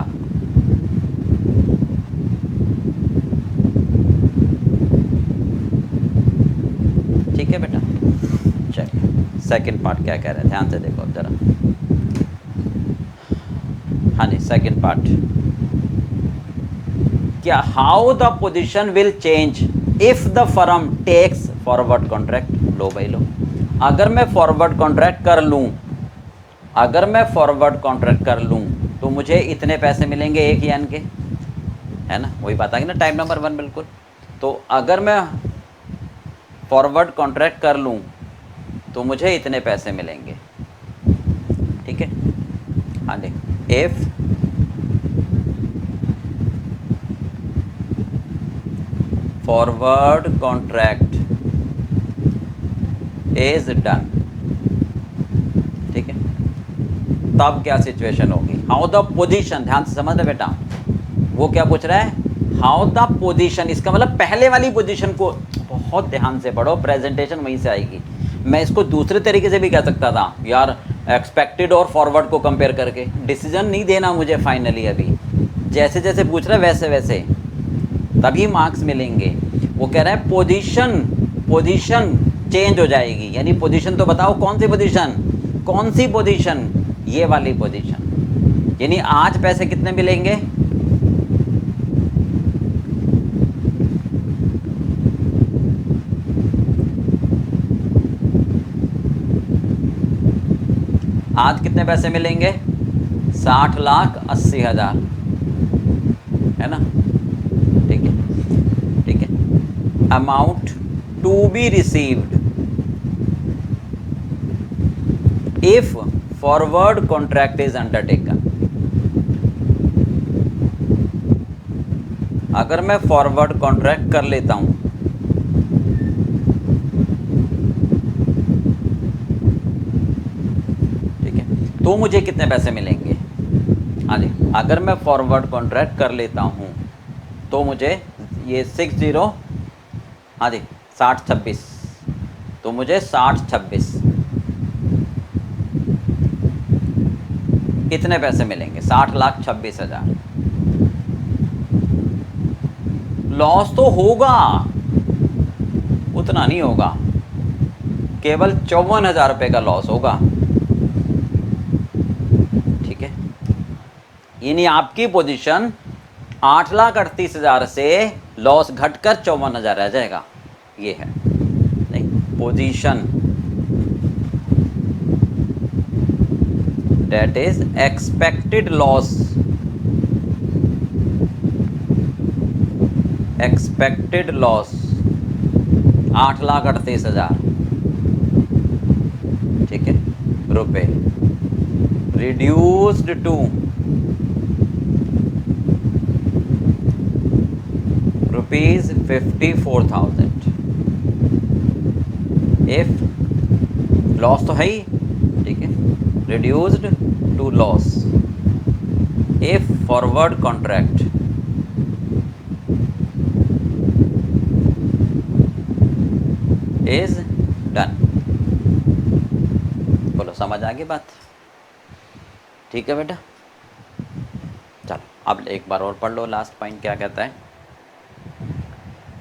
A: ठीक है बेटा, चलिए सेकंड पार्ट क्या कह रहे हैं, ध्यान से देखो अब जरा। हाँ जी, सेकंड पार्ट क्या, how the position will change if the firm takes forward contract. लो भाई लो, अगर मैं फॉरवर्ड कॉन्ट्रैक्ट कर लूँ, अगर मैं फॉरवर्ड कॉन्ट्रैक्ट कर लूँ तो मुझे इतने पैसे मिलेंगे 1 येन के, है ना, वही बात आ गई ना, टाइप नंबर 1 बिल्कुल। तो अगर मैं फॉरवर्ड कॉन्ट्रैक्ट कर लूँ तो मुझे इतने पैसे मिलेंगे। ठीक है, हाँ जी, if forward contract is done, ठीक है, तब क्या सिचुएशन होगी? हाउ द पोजीशन, ध्यान से समझना बेटा, वो क्या पूछ रहा है? हाउ द पोजीशन, इसका मतलब पहले वाली पोजीशन को बहुत ध्यान से पढ़ो, प्रेजेंटेशन वहीं से आएगी। मैं इसको दूसरे तरीके से भी कह सकता था यार, एक्सपेक्टेड और फॉरवर्ड को कंपेयर करके। डिसीजन नहीं देना मुझे फाइनली, अभी जैसे जैसे पूछ रहा है वैसे वैसे, तभी मार्क्स मिलेंगे। वो कह रहा है पोजीशन चेंज हो जाएगी, यानी पोजीशन तो बताओ कौन सी पोजीशन, कौन सी पोजीशन? ये वाली पोजीशन। यानी आज पैसे कितने मिलेंगे? आज कितने पैसे मिलेंगे? 60,80,000, है ना? ठीक है, ठीक है। Amount to be received if forward contract is undertaken. अगर मैं फॉरवर्ड कॉन्ट्रैक्ट कर लेता हूं, ठीक है, तो मुझे कितने पैसे मिलेंगे? हाँ जी, अगर मैं फॉरवर्ड कॉन्ट्रैक्ट कर लेता हूं तो मुझे ये 60, हाँ जी 60-26, तो मुझे 60-26 कितने पैसे मिलेंगे? 60,26,000। लॉस तो होगा, उतना नहीं होगा, केवल 54,000 रुपये का लॉस होगा, ठीक है। यानी आपकी पोजीशन 8,38,000 से लॉस घटकर 54,000 रह जाएगा, ये है। नहीं, position that is expected loss, expected loss 8,38,000, ठीक है, रुपए, reduced to rupees 54,000 if loss तो है ही, ठीक है, reduced to loss if forward contract is done। बोलो समझ आ गई बात? ठीक है बेटा, चलो अब एक बार और पढ़ लो, लास्ट पॉइंट क्या कहता है?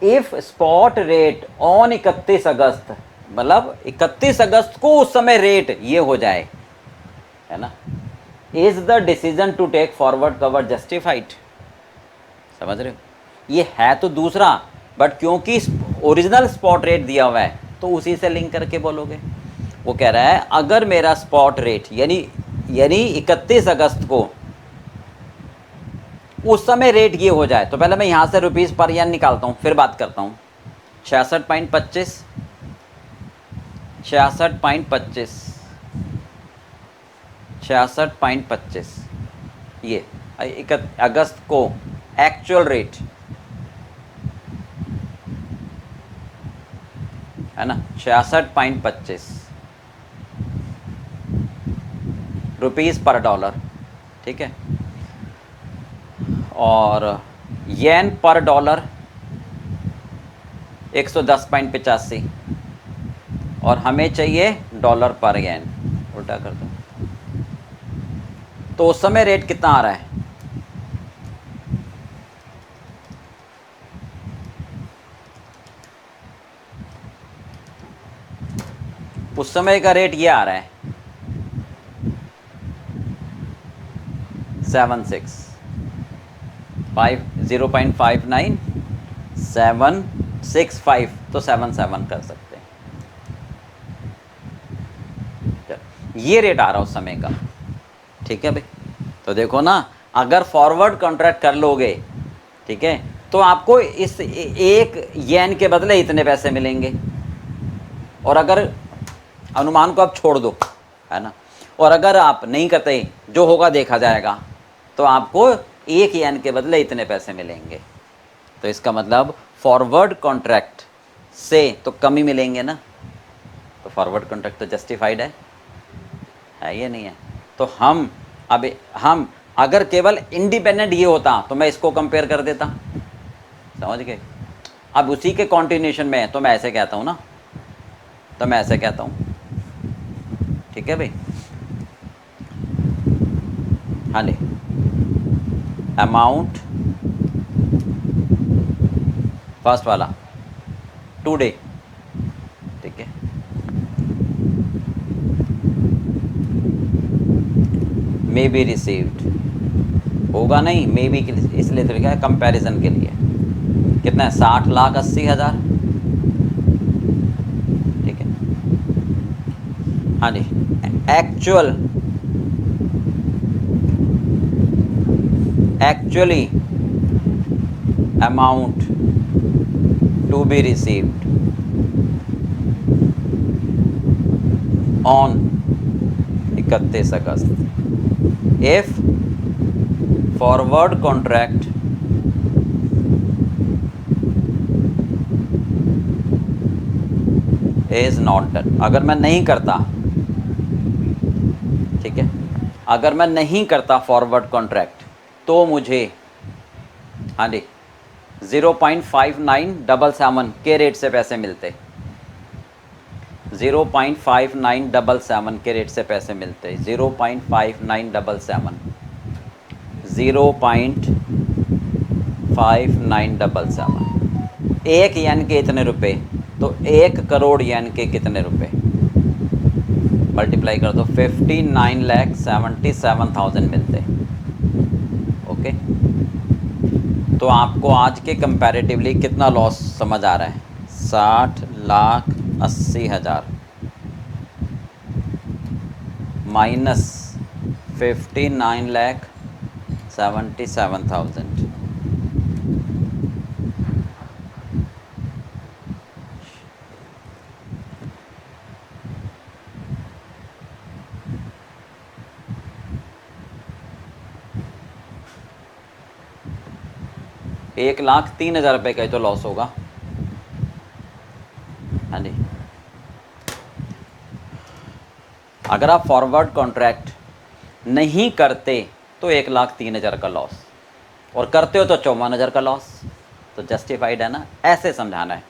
A: इफ स्पॉट रेट ऑन 31 अगस्त, मतलब 31 अगस्त को उस समय रेट ये हो जाए, है ना, is the decision to take forward cover justified. समझ रहे हो? ये है तो दूसरा, बट क्योंकि ओरिजिनल स्पॉट रेट दिया हुआ है तो उसी से लिंक करके बोलोगे। वो कह रहा है अगर मेरा स्पॉट रेट यानी 31 अगस्त को उस समय रेट ये हो जाए, तो पहले मैं यहां से रुपीस पर यान निकालता हूं, फिर बात करता हूं। 66.25, 66.25, 66.25, ये अगस्त को एक्चुअल रेट है ना, 66.25 रुपीस पर डॉलर, ठीक है। और येन पर डॉलर 110.85, और हमें चाहिए डॉलर पर येन, उल्टा कर दो। तो उस समय रेट कितना आ रहा है? उस समय का रेट ये आ रहा है 0.59 तो 77 कर सकते हैं। ये रेट आ रहा उस समय का, ठीक है भाई। तो देखो ना, अगर फॉरवर्ड कॉन्ट्रैक्ट कर लोगे, ठीक है, तो आपको इस एक येन के बदले इतने पैसे मिलेंगे। और अगर अनुमान को आप छोड़ दो, है ना, और अगर आप नहीं करते, जो होगा देखा जाएगा, तो आपको एक येन के बदले इतने पैसे मिलेंगे। तो इसका मतलब फॉरवर्ड कॉन्ट्रैक्ट से तो कम ही मिलेंगे ना, तो फॉरवर्ड कॉन्ट्रैक्ट तो जस्टिफाइड है ये नहीं है। तो हम अगर केवल इंडिपेंडेंट ये होता तो मैं इसको कंपेयर कर देता, समझ गए। अब उसी के कॉन्टिन्यूशन में है तो मैं ऐसे कहता हूँ ना, तो मैं ऐसे कहता हूँ, ठीक है भाई। हाँ जी, अमाउंट फर्स्ट वाला टुडे, ठीक है, मे बी रिसीव्ड होगा नहीं, मे बी इसलिए तो लिखा है कंपैरिजन के लिए। कितना है, 60,80,000, ठीक है। हाँ जी, actually amount to be received on 31 August if forward contract is not done. अगर मैं नहीं करता, ठीक है, अगर मैं नहीं करता फॉरवर्ड कॉन्ट्रैक्ट तो मुझे, हाँ जी, 0.5977 के रेट से पैसे मिलते, 0.5977 के रेट से पैसे मिलते, 0.5977, 0.5977। एक येन के इतने रुपए, तो 1 करोड़ येन के कितने रुपए, मल्टीप्लाई कर दो, 59,77,000 मिलते। ओके, तो आपको आज के कंपैरेटिवली कितना लॉस समझ आ रहा है, 60,80,000 माइनस 59,77,000। ₹1,03,000 का ही तो लॉस होगा। हाँ जी, अगर आप फॉरवर्ड कॉन्ट्रैक्ट नहीं करते तो 1,03,000 का लॉस, और करते हो तो 54,000 का लॉस, तो जस्टिफाइड है ना, ऐसे समझाना है,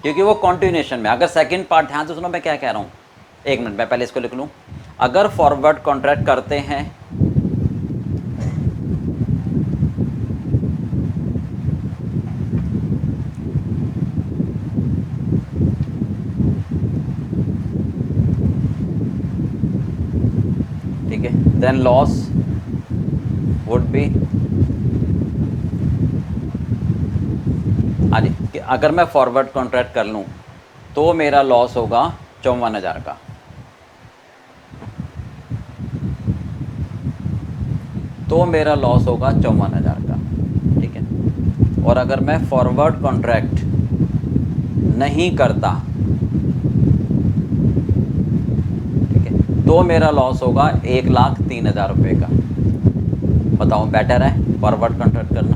A: क्योंकि वो कॉन्टिन्यूशन में। अगर सेकंड पार्ट ध्यान से सुनो मैं क्या कह रहा हूँ, 1 मिनट मैं पहले इसको लिख लूँ। अगर फॉरवर्ड कॉन्ट्रैक्ट करते हैं, ठीक है, देन लॉस वुड बी, हाँ जी, कि अगर मैं फॉरवर्ड कॉन्ट्रैक्ट कर लूँ तो मेरा लॉस होगा 54,000 का, तो मेरा लॉस होगा 54,000 का, ठीक है। और अगर मैं फॉरवर्ड कॉन्ट्रैक्ट नहीं करता, ठीक है, तो मेरा लॉस होगा 1,03,000 रुपये का। बताओ बेटर है फॉरवर्ड कॉन्ट्रैक्ट करना,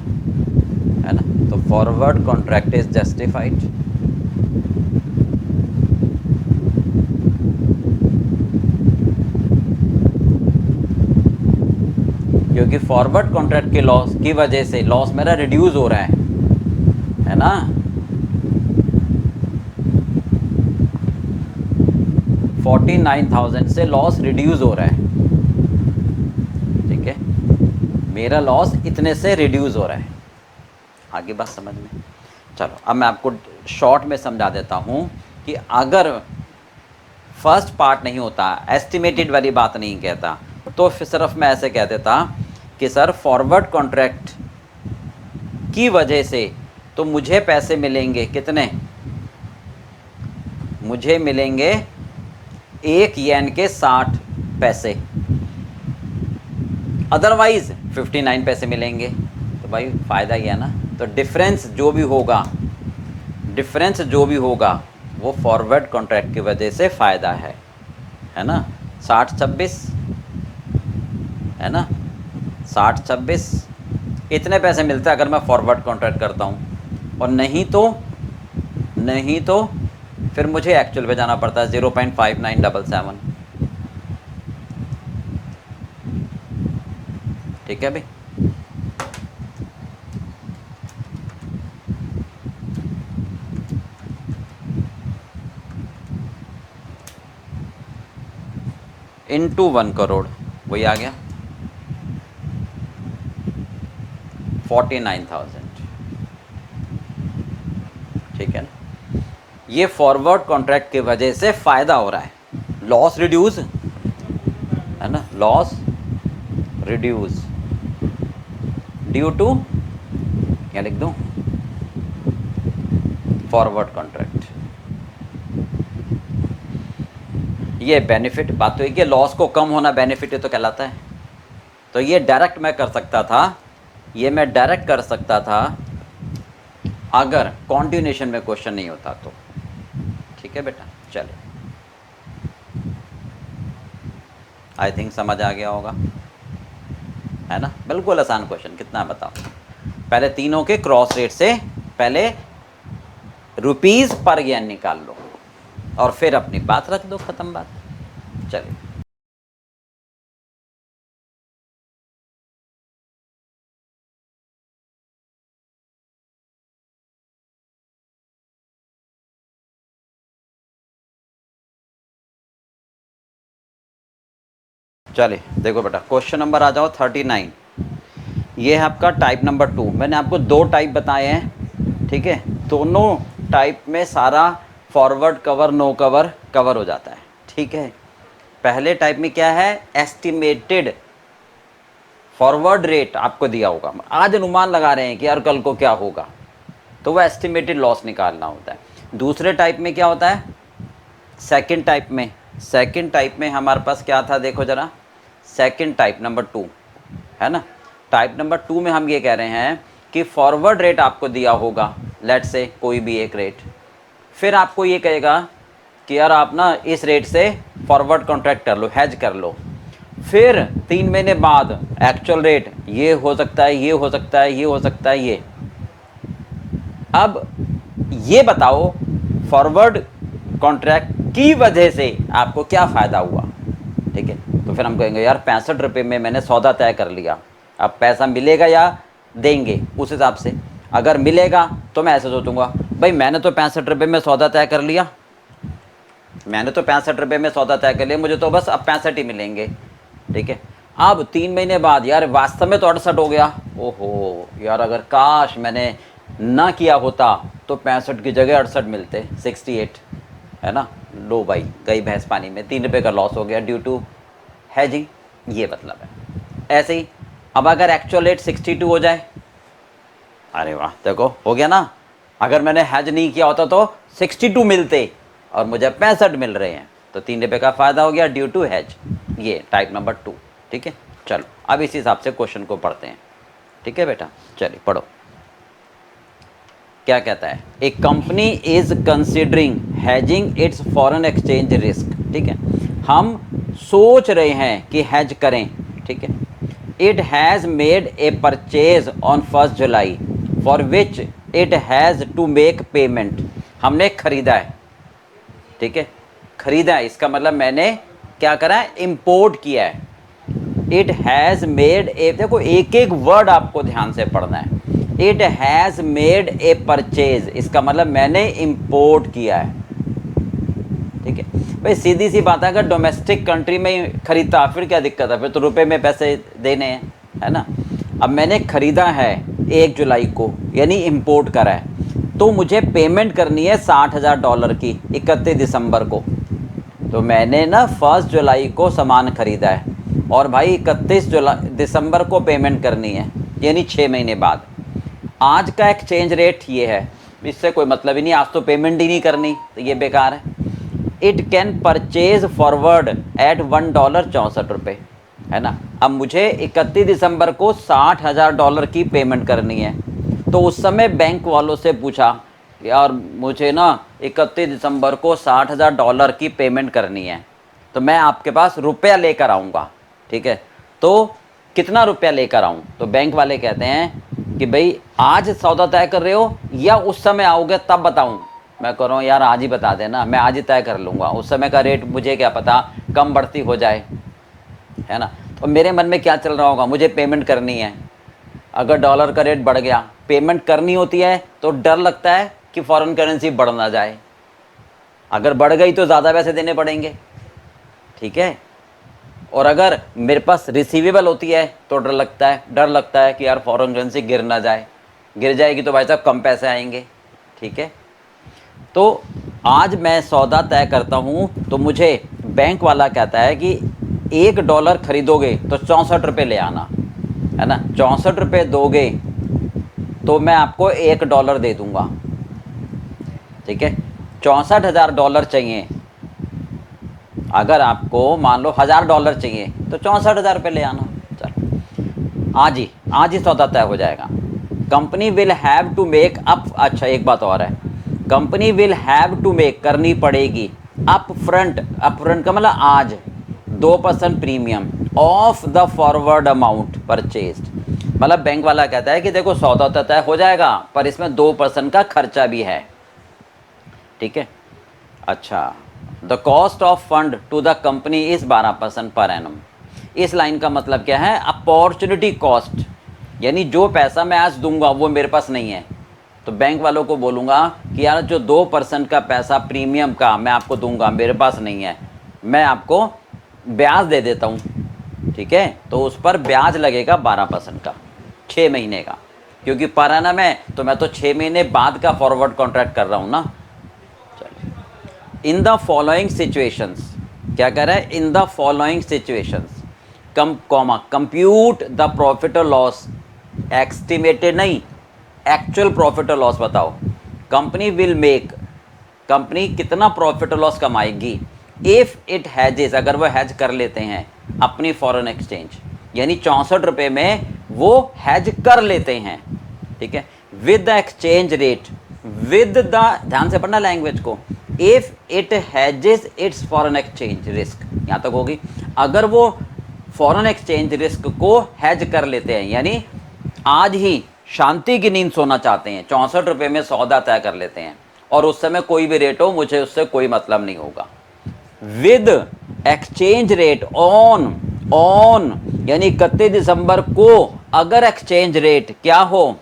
A: है ना। तो फॉरवर्ड कॉन्ट्रैक्ट इज जस्टिफाइड, क्योंकि फॉरवर्ड कॉन्ट्रैक्ट के लॉस की वजह से लॉस मेरा रिड्यूस हो रहा है ना। $49,000 से लॉस रिड्यूस हो रहा है, ठीक है, मेरा लॉस इतने से रिड्यूस हो रहा है। आगे बात समझ में, चलो अब मैं आपको शॉर्ट में समझा देता हूँ कि अगर फर्स्ट पार्ट नहीं होता, एस्टिमेटेड वाली बात नहीं कहता, तो फिर सिर्फ मैं ऐसे कह देता कि सर फॉरवर्ड कॉन्ट्रैक्ट की वजह से तो मुझे पैसे मिलेंगे कितने, मुझे मिलेंगे 1 येन के 60 पैसे, अदरवाइज 59 पैसे मिलेंगे। तो भाई फ़ायदा ही है ना। तो डिफरेंस जो भी होगा वो फॉरवर्ड कॉन्ट्रैक्ट की वजह से फ़ायदा है ना। 60-26 है ना, 60-26 इतने पैसे मिलते हैं अगर मैं फॉरवर्ड कॉन्ट्रैक्ट करता हूँ, और नहीं तो फिर मुझे एक्चुअल पे जाना पड़ता है 0.5977। ठीक है भाई। इनटू 1 करोड़ वही आ गया 49,000। ठीक है ना, ये फॉरवर्ड कॉन्ट्रैक्ट की वजह से फायदा हो रहा है, लॉस रिड्यूस है ना, लॉस रिड्यूस ड्यू टू, क्या लिख दूं, फॉरवर्ड कॉन्ट्रैक्ट। ये बेनिफिट, बात तो एक, ये लॉस को कम होना बेनिफिट है तो कहलाता है। तो ये डायरेक्ट मैं कर सकता था, ये मैं डायरेक्ट कर सकता था अगर कॉन्टिन्यूशन में क्वेश्चन नहीं होता तो। ठीक है बेटा, चलिए, आई थिंक समझ आ गया होगा, है ना, बिल्कुल आसान क्वेश्चन, कितना बताओ। पहले तीनों के क्रॉस रेट से पहले रुपीस पर येन निकाल लो और फिर अपनी बात रख दो, खत्म बात। चलिए, चलिए देखो बेटा, क्वेश्चन नंबर आ जाओ 39। ये है आपका टाइप नंबर 2। मैंने आपको दो टाइप बताए हैं, ठीक है, दोनों टाइप में सारा forward cover no cover cover हो जाता है। ठीक है, पहले टाइप में क्या है, एस्टिमेटेड फॉरवर्ड रेट आपको दिया होगा, आज अनुमान लगा रहे हैं कि यार कल को क्या होगा, तो वह एस्टिमेटेड लॉस निकालना होता है। दूसरे टाइप में क्या होता है, सेकंड टाइप में हमारे पास क्या था, देखो जरा, सेकंड टाइप नंबर 2 है ना। टाइप नंबर 2 में हम ये कह रहे हैं कि फॉरवर्ड रेट आपको दिया होगा, लेट से कोई भी एक रेट, फिर आपको ये कहेगा कि यार आप ना इस रेट से फॉरवर्ड कॉन्ट्रैक्ट कर लो, हैज कर लो, फिर 3 महीने बाद एक्चुअल रेट ये हो सकता है, ये हो सकता है, ये हो सकता है, ये। अब ये बताओ फॉरवर्ड कॉन्ट्रैक्ट की वजह से आपको क्या फ़ायदा हुआ। ठीक है, तो फिर हम कहेंगे यार 65 रुपये में मैंने सौदा तय कर लिया, अब पैसा मिलेगा या देंगे उस हिसाब से। अगर मिलेगा तो मैं ऐसे सोचूंगा, भाई मैंने तो 65 रुपये में सौदा तय कर लिया, मैंने तो 65 रुपये में सौदा तय कर लिया, मुझे तो बस अब 65 ही मिलेंगे। ठीक है, अब 3 महीने बाद यार वास्तव में तो 68 हो गया, ओहो यार अगर काश मैंने ना किया होता तो 65 की जगह 68 मिलते, 68, है ना। लो भाई, गई भैंस पानी में, 3 रुपये का लॉस हो गया ड्यू टू हैजिंग, ये मतलब है। ऐसे ही अब अगर एक्चुअल रेट 62 हो जाए, अरे वाह देखो हो गया ना, अगर मैंने हैज नहीं किया होता तो 62 मिलते और मुझे 65 मिल रहे हैं, तो 3 रुपये का फ़ायदा हो गया ड्यू टू हैज। ये टाइप नंबर 2। ठीक है, चलो अब इस हिसाब से क्वेश्चन को पढ़ते हैं। ठीक है बेटा, चलिए पढ़ो, क्या कहता है, a company is considering hedging its foreign exchange risk. ठीक है, हम सोच रहे हैं कि हैज करें। ठीक है, it has made a purchase on 1 July for which it has to make payment. हमने खरीदा है, ठीक है, खरीदा है, इसका मतलब मैंने क्या करा है, इम्पोर्ट किया है। इट हैज़ मेड ए, देखो एक एक वर्ड आपको ध्यान से पढ़ना है। It has made a purchase, इसका मतलब मैंने इम्पोर्ट किया है। ठीक है भाई, सीधी सी बात है, अगर डोमेस्टिक कंट्री में खरीदता फिर क्या दिक्कत है, फिर तो रुपए में पैसे देने हैं, है ना। अब मैंने खरीदा है 1 जुलाई को, यानी इम्पोर्ट करा है, तो मुझे पेमेंट करनी है $60,000 की 31 दिसंबर को। तो मैंने ना 1 जुलाई को सामान खरीदा है और भाई 31 दिसंबर को पेमेंट करनी है, यानी 6 महीने बाद। आज का एक्सचेंज रेट ये है, इससे कोई मतलब ही नहीं, आज तो पेमेंट ही नहीं करनी, तो ये बेकार है। It can purchase forward at $1.64, है ना। अब मुझे 31 दिसंबर को $60,000 की पेमेंट करनी है, तो उस समय बैंक वालों से पूछा यार मुझे ना 31 दिसंबर को $60,000 की पेमेंट करनी है, तो मैं आपके पास रुपया लेकर आऊँगा। ठीक है, तो कितना रुपया लेकर आऊँ? तो बैंक वाले कहते हैं कि भाई आज सौदा तय कर रहे हो या उस समय आओगे तब बताऊँ? मैं कह रहा हूँ यार आज ही बता देना, मैं आज ही तय कर लूँगा, उस समय का रेट मुझे क्या पता कम बढ़ती हो जाए, है ना। तो मेरे मन में क्या चल रहा होगा, मुझे पेमेंट करनी है, अगर डॉलर का रेट बढ़ गया, पेमेंट करनी होती है तो डर लगता है कि फॉरेन करेंसी बढ़ ना जाए, अगर बढ़ गई तो ज़्यादा पैसे देने पड़ेंगे, ठीक है। और अगर मेरे पास रिसीवेबल होती है तो डर लगता है कि यार फॉरेन करेंसी गिर ना जाए, गिर जाएगी तो भाई साहब कम पैसे आएंगे, ठीक है। तो आज मैं सौदा तय करता हूँ तो मुझे बैंक वाला कहता है कि $1 खरीदोगे तो 64 रुपये ले आना, है ना, 64 रुपये दोगे तो मैं आपको $1 दे दूंगा, ठीक है। $64,000 चाहिए, अगर आपको मान लो $1,000 चाहिए तो 64,000 रुपये ले आना। चलो आज ही सौदा तय हो जाएगा। Company will have to make up, अच्छा एक बात और है, company will have to make, करनी पड़ेगी, अप फ्रंट का मतलब आज 2% premium of the forward amount purchased. मतलब बैंक वाला कहता है कि देखो सौदा तो तय हो जाएगा पर इसमें 2% का खर्चा भी है, ठीक है। अच्छा, the cost of fund to the company is 12% per annum. इस लाइन का मतलब क्या है, अपॉर्चुनिटी कॉस्ट, यानी जो पैसा मैं आज दूंगा वो मेरे पास नहीं है, तो बैंक वालों को बोलूँगा कि यार जो 2% का पैसा प्रीमियम का मैं आपको दूंगा मेरे पास नहीं है, मैं आपको ब्याज दे देता हूँ, ठीक है। तो उस पर ब्याज लगेगा 12% का 6 महीने का, क्योंकि पर एनम है तो मैं तो 6 महीने बाद का फॉरवर्ड कॉन्ट्रैक्ट कर रहा हूँ ना। इन द फॉलोइंग सिचुएशंस, क्या कह रहा है, in the following situations compute the profit और लॉस, एस्टिमेटेड नहीं, एक्चुअल प्रॉफिट और लॉस बताओ। कंपनी विल मेक, कंपनी कितना प्रॉफिट और लॉस कमाएगी, इफ़ इट हैजेस, अगर वो हैज कर लेते हैं अपनी फॉरेन एक्सचेंज, यानी 64 रुपये में वो हैज कर लेते हैं, ठीक है, with the exchange rate, with the, ध्यान से पढ़ना लैंग्वेज को, if it Hess's it's foreign exchange risk, यहाँ तक होगी। अगर वो फॉरेन एक्सचेंज रिस्क को हैज कर लेते हैं, यानी आज ही शांति की नींद सोना चाहते हैं, 64 रुपये में सौदा तय कर लेते हैं और उस समय कोई भी रेट हो मुझे उससे कोई मतलब नहीं होगा, विद एक्सचेंज रेट ऑन यानी 31 दिसंबर को अगर एक्सचेंज रेट क्या हो,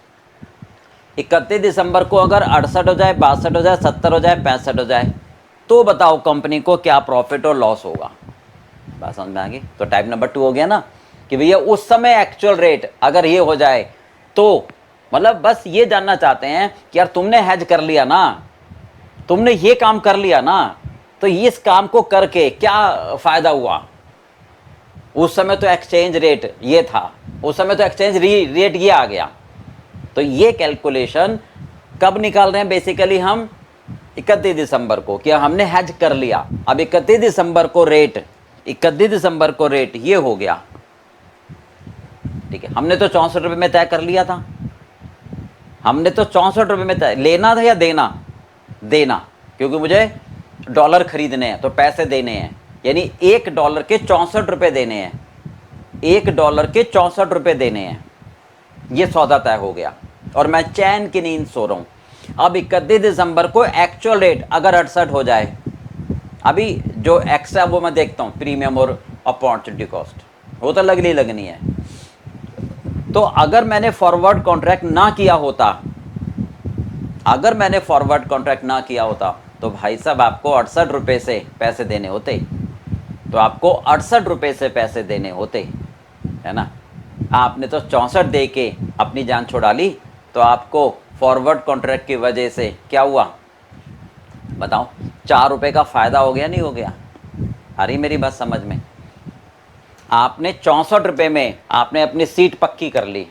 A: 31 दिसंबर को अगर 68 हो जाए, 62 हो जाए, 70 हो जाए, 65 हो जाए, तो बताओ कंपनी को क्या प्रॉफिट और लॉस होगा। बात समझ में आ गई। तो टाइप नंबर 2 हो गया ना कि भैया उस समय एक्चुअल रेट अगर ये हो जाए तो मतलब बस ये जानना चाहते हैं कि यार तुमने हैज कर लिया ना, तुमने ये काम कर लिया ना, तो इस काम को करके क्या फायदा हुआ, उस समय तो एक्सचेंज रेट ये था, उस समय तो एक्सचेंज रेट ये आ गया। तो ये कैलकुलेशन कब निकाल रहे हैं बेसिकली हम, 31 दिसंबर को, क्या हमने हैज कर लिया, अब 31 दिसंबर को रेट, 31 दिसंबर को रेट ये हो गया, ठीक है। हमने तो 64 रुपये में तय कर लिया था, हमने तो 64 रुपये में तय, लेना था या देना, क्योंकि मुझे डॉलर खरीदने हैं तो पैसे देने हैं, यानी $1 के 64 रुपये देने हैं, $1 के 64 रुपये देने हैं, ये सौदा तय हो गया और मैं चैन की नींद सो रहा हूँ। अब 31 दिसंबर को एक्चुअल रेट अगर 68 हो जाए, अभी जो एक्स्ट्रा वो मैं देखता हूँ प्रीमियम और अपॉर्चुनिटी कॉस्ट, वो तो लगनी है। तो अगर मैंने फॉरवर्ड कॉन्ट्रैक्ट ना किया होता, अगर मैंने फॉरवर्ड कॉन्ट्रैक्ट ना किया होता तो भाई साहब आपको 68 रुपये से पैसे देने होते, तो आपको 68 रुपये से पैसे देने होते, है ना। आपने तो 64 दे के अपनी जान छुड़ा ली, तो आपको फॉरवर्ड कॉन्ट्रैक्ट की वजह से क्या हुआ बताओ, 4 रुपये का फ़ायदा हो गया नहीं हो गया। आ रही मेरी बात समझ में, आपने 64 रुपये में आपने अपनी सीट पक्की कर ली,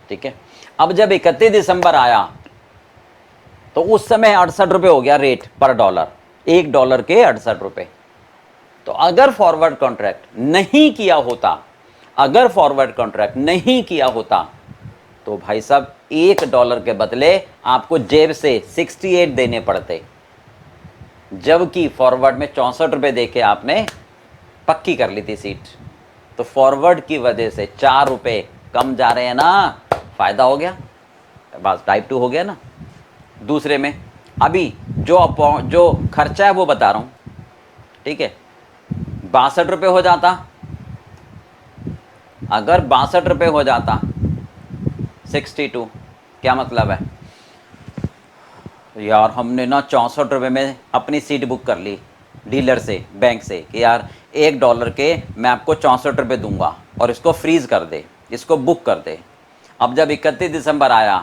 A: ठीक है। अब जब 31 दिसंबर आया तो उस समय 68 रुपये हो गया रेट पर डॉलर, $1 के 68 रुपये। तो अगर फॉरवर्ड कॉन्ट्रैक्ट नहीं किया होता, अगर फॉरवर्ड कॉन्ट्रैक्ट नहीं किया होता तो भाई साहब $1 के बदले आपको जेब से 68 देने पड़ते, जबकि फॉरवर्ड में 64 रुपये दे के आपने पक्की कर ली थी सीट, तो फॉरवर्ड की वजह से 4 रुपये कम जा रहे हैं ना, फ़ायदा हो गया, बस टाइप 2 हो गया ना। दूसरे में अभी जो खर्चा है वो बता रहा हूँ, ठीक है। 62 रुपये हो जाता, अगर 62 रुपये हो जाता 62, क्या मतलब है यार, हमने ना 64 रुपये में अपनी सीट बुक कर ली डीलर से, बैंक से, कि यार $1 के मैं आपको 64 रुपये दूंगा और इसको फ्रीज़ कर दे, इसको बुक कर दे। अब जब 31 दिसंबर आया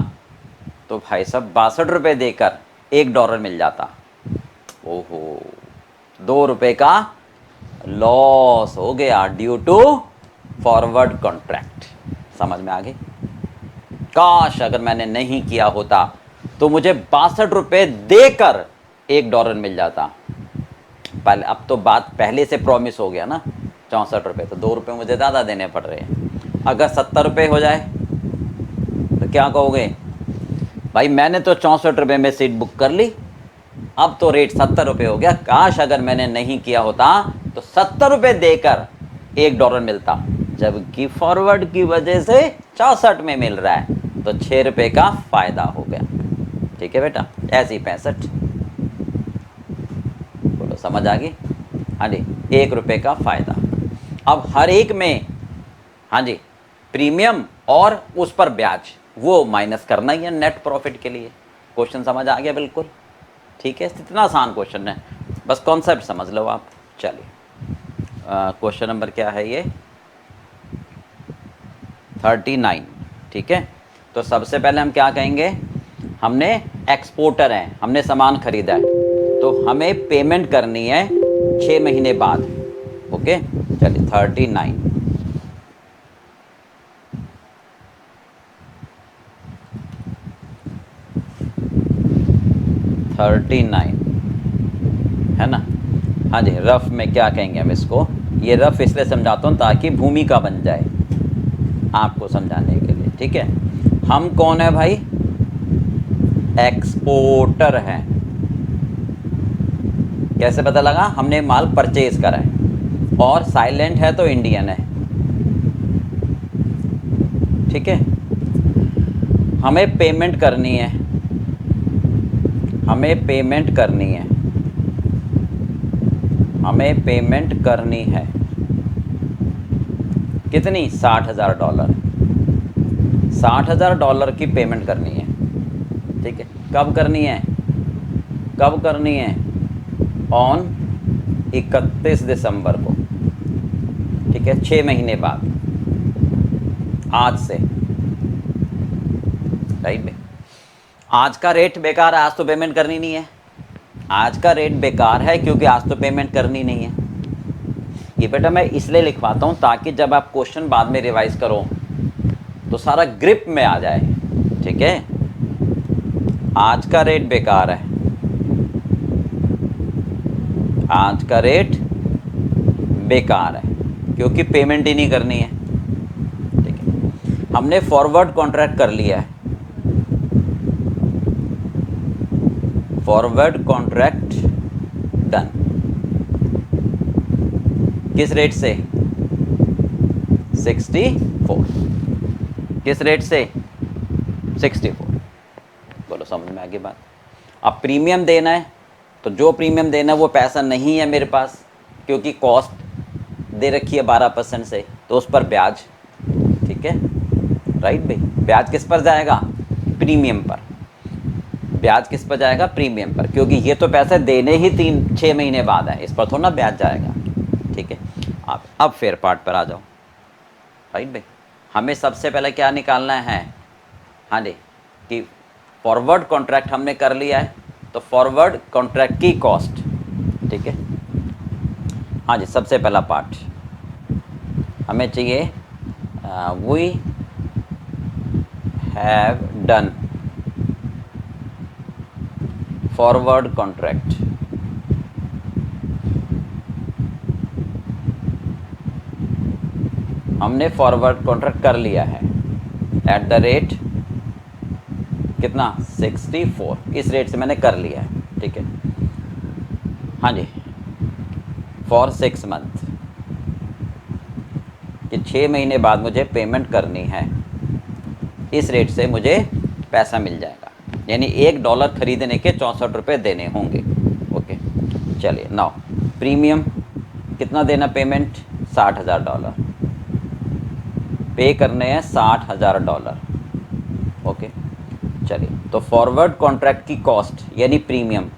A: तो भाई साहब 62 रुपये देकर $1 मिल जाता। ओहो, 2 रुपये का लॉस हो गया ड्यू टू फॉरवर्ड कॉन्ट्रैक्ट। समझ में आ गई? काश अगर मैंने नहीं किया होता तो मुझे 62 रुपये देकर $1 मिल जाता। पहले, अब तो बात पहले से प्रॉमिस हो गया ना, 64 रुपये, तो 2 रुपये मुझे ज़्यादा देने पड़ रहे हैं। अगर 70 रुपये हो जाए तो क्या कहोगे? भाई मैंने तो 64 रुपये में सीट बुक कर ली, अब तो रेट 70 रुपये हो गया, काश अगर मैंने नहीं किया होता तो 70 रुपये देकर $1 मिलता, जबकि फॉरवर्ड की वजह से 64 में मिल रहा है, तो 6 रुपये का फ़ायदा हो गया। ठीक है बेटा, ऐसी 65, बोलो समझ आ गई? हाँ जी, 1 रुपये का फ़ायदा। अब हर एक में, हाँ जी, प्रीमियम और उस पर ब्याज वो माइनस करना ही है नेट प्रॉफिट के लिए। क्वेश्चन समझ आ गया? बिल्कुल ठीक है, इतना आसान क्वेश्चन है, बस कॉन्सेप्ट समझ लो आप। चलिए क्वेश्चन नंबर क्या है ये? 39। ठीक है, तो सबसे पहले हम क्या कहेंगे, हमने एक्सपोर्टर हैं, हमने सामान खरीदा है, तो हमें पेमेंट करनी है 6 महीने बाद। ओके, चलिए 39। है ना? हाँ जी, रफ में क्या कहेंगे हम इसको, ये रफ इसलिए समझाता हूँ ताकि भूमिका बन जाए आपको समझाने के लिए। ठीक है, हम कौन है भाई? एक्सपोर्टर हैं। कैसे पता लगा? हमने माल परचेज करा है, और साइलेंट है तो इंडियन है। ठीक है, हमें पेमेंट करनी है, हमें पेमेंट करनी है, हमें पेमेंट करनी है कितनी? $60,000। $60,000 की पेमेंट करनी है। ठीक है, कब करनी है? कब करनी है? ऑन 31 दिसंबर को। ठीक है, 6 महीने बाद, आज से। राइट में आज का रेट बेकार है, आज तो पेमेंट करनी नहीं है। आज का रेट बेकार है क्योंकि आज तो पेमेंट करनी नहीं है। ये बेटा मैं इसलिए लिखवाता हूँ ताकि जब आप क्वेश्चन बाद में रिवाइज करो तो सारा ग्रिप में आ जाए। ठीक है, आज का रेट बेकार है, आज का रेट बेकार है क्योंकि पेमेंट ही नहीं करनी है। ठीक है, हमने फॉरवर्ड कॉन्ट्रैक्ट कर लिया है, फॉरवर्ड कॉन्ट्रैक्ट डन। किस रेट से? 64। किस रेट से? 64। बोलो समझ में आ गई बात? अब प्रीमियम देना है, तो जो प्रीमियम देना है वो पैसा नहीं है मेरे पास, क्योंकि कॉस्ट दे रखी है 12% से, तो उस पर ब्याज। ठीक है, राइट भाई, ब्याज किस पर जाएगा? प्रीमियम पर। ब्याज किस पर जाएगा? प्रीमियम पर, क्योंकि ये तो पैसे देने ही 6 महीने बाद है, इस पर थोड़ा ना ब्याज जाएगा। ठीक है, आप अब फेयर पार्ट पर आ जाओ। राइट भाई, हमें सबसे पहले क्या निकालना है? हाँ जी, कि फॉरवर्ड कॉन्ट्रैक्ट हमने कर लिया है, तो फॉरवर्ड कॉन्ट्रैक्ट की कॉस्ट। ठीक है, हाँ जी, सबसे पहला पार्ट हमें चाहिए, we have done forward contract. हमने फॉरवर्ड कॉन्ट्रैक्ट कर लिया है एट द रेट कितना? 64। इस रेट से मैंने कर लिया है। ठीक है, हाँ जी, फॉर 6 मंथ। कि 6 महीने बाद मुझे पेमेंट करनी है, इस रेट से मुझे पैसा मिल जाएगा, यानी $1 खरीदने के 64 रुपये देने होंगे। ओके, चलिए नाउ प्रीमियम कितना देना, पेमेंट $60,000 पे करने हैं, $60,000। ओके, चलिए तो फॉरवर्ड कॉन्ट्रैक्ट की कॉस्ट यानी प्रीमियम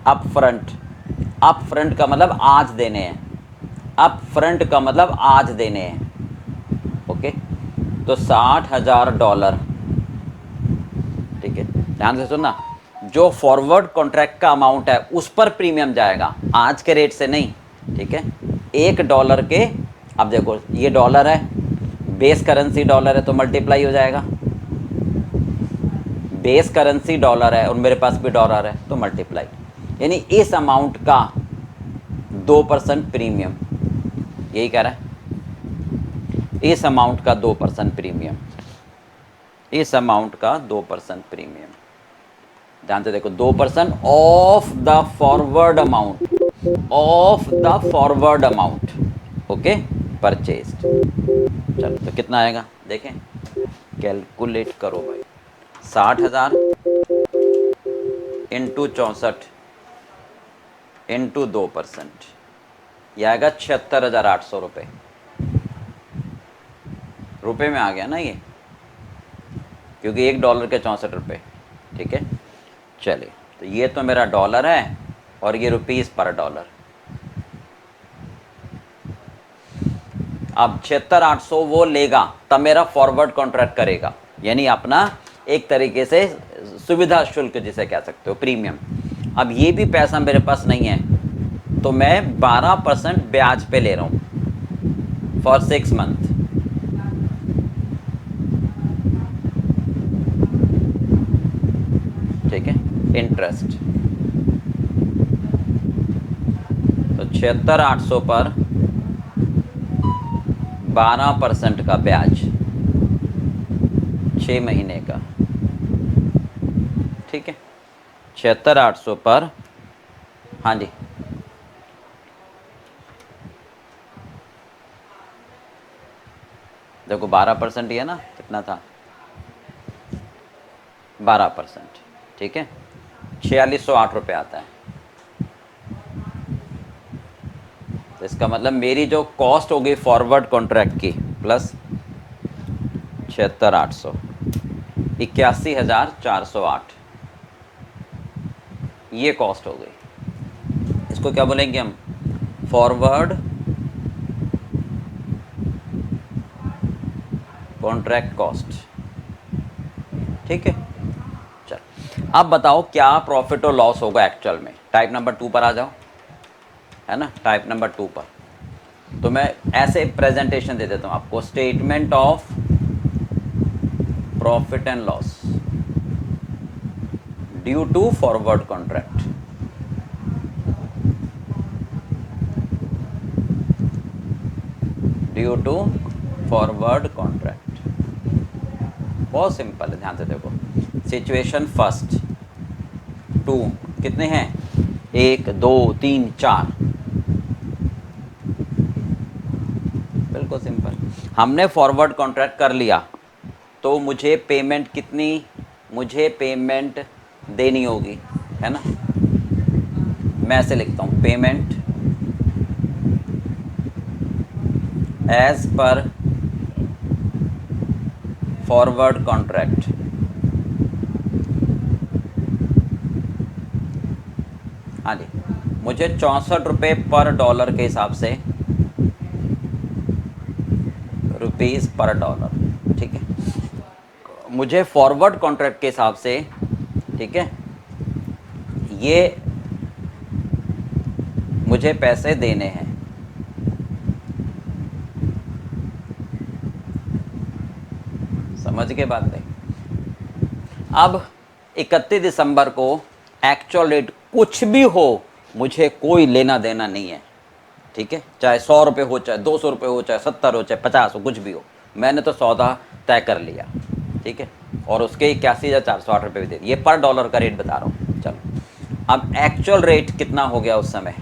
A: अप फ्रंट का मतलब आज देने हैं, अप फ्रंट का मतलब आज देने हैं। ओके, तो $60,000, ठीक है, ध्यान से सुनना, जो फॉरवर्ड कॉन्ट्रैक्ट का अमाउंट है उस पर प्रीमियम जाएगा, आज के रेट से नहीं, ठीक है। $1 के, अब देखो ये डॉलर है, बेस करेंसी डॉलर है तो मल्टीप्लाई हो जाएगा, बेस करेंसी डॉलर है और मेरे पास भी डॉलर है तो मल्टीप्लाई, यानी इस अमाउंट का 2% प्रीमियम, यही कह रहा है, इस अमाउंट का 2% प्रीमियम, इस अमाउंट का 2% प्रीमियम। ध्यान से देखो, 2% of the forward amount, okay, purchased. चलो तो कितना आएगा देखें, कैलकुलेट करो भाई, 60,000 इंटू 64 इंटू 2%, यह आएगा 76,800 रुपये। रुपये में आ गया ना ये, क्योंकि $1 के 64 रुपये, ठीक है। चलिए तो ये तो मेरा डॉलर है और ये रुपीस पर डॉलर। अब 76,800 वो लेगा तब मेरा फॉरवर्ड कॉन्ट्रैक्ट करेगा, यानी अपना एक तरीके से सुविधा शुल्क जिसे कह सकते हो, प्रीमियम। अब ये भी पैसा मेरे पास नहीं है तो मैं 12% ब्याज पे ले रहा हूँ फॉर 6 मंथ। ठीक है, इंटरेस्ट। तो 76,800 पर 12% का ब्याज 6 महीने का, ठीक है। 76,800 पर, हाँ जी, देखो 12% ही है ना, कितना था, 12%, ठीक है, 4608 रुपये आता है। तो इसका मतलब मेरी जो कॉस्ट हो गई फॉरवर्ड कॉन्ट्रैक्ट की प्लस 76,800, 81,408, ये कॉस्ट हो गई। इसको क्या बोलेंगे हम, फॉरवर्ड कॉन्ट्रैक्ट कॉस्ट, ठीक है। चल अब बताओ क्या प्रॉफिट और लॉस होगा एक्चुअल में। टाइप नंबर 2 पर आ जाओ, है ना, टाइप नंबर 2 पर। तो मैं ऐसे प्रेजेंटेशन दे देता हूँ आपको, statement of profit and loss due to forward contract. Due to forward contract, बहुत सिंपल है, ध्यान से देखो। सिचुएशन फर्स्ट 2 कितने हैं, 1 2 3 4, बिल्कुल सिंपल। हमने फॉरवर्ड कॉन्ट्रैक्ट कर लिया तो मुझे पेमेंट कितनी, मुझे पेमेंट देनी होगी, है ना। मैं ऐसे लिखता हूँ, payment as per forward contract. हाँ जी, मुझे 64 रुपये पर डॉलर के हिसाब से, रुपीस पर डॉलर, ठीक है, मुझे फॉरवर्ड कॉन्ट्रैक्ट के हिसाब से, ठीक है, ये मुझे पैसे देने हैं। समझ के बात नहीं। अब 31 दिसंबर को एक्चुअल रेट कुछ भी हो, मुझे कोई लेना देना नहीं है, ठीक है, चाहे 100 रुपये हो, चाहे 200 रुपये हो, चाहे 70 हो, चाहे 50 हो, कुछ भी हो, मैंने तो सौदा तय कर लिया, ठीक है, और उसके 81,408 रुपये भी दे दिए। ये पर डॉलर का रेट बता रहा हूँ। चलो अब एक्चुअल रेट कितना हो गया उस समय,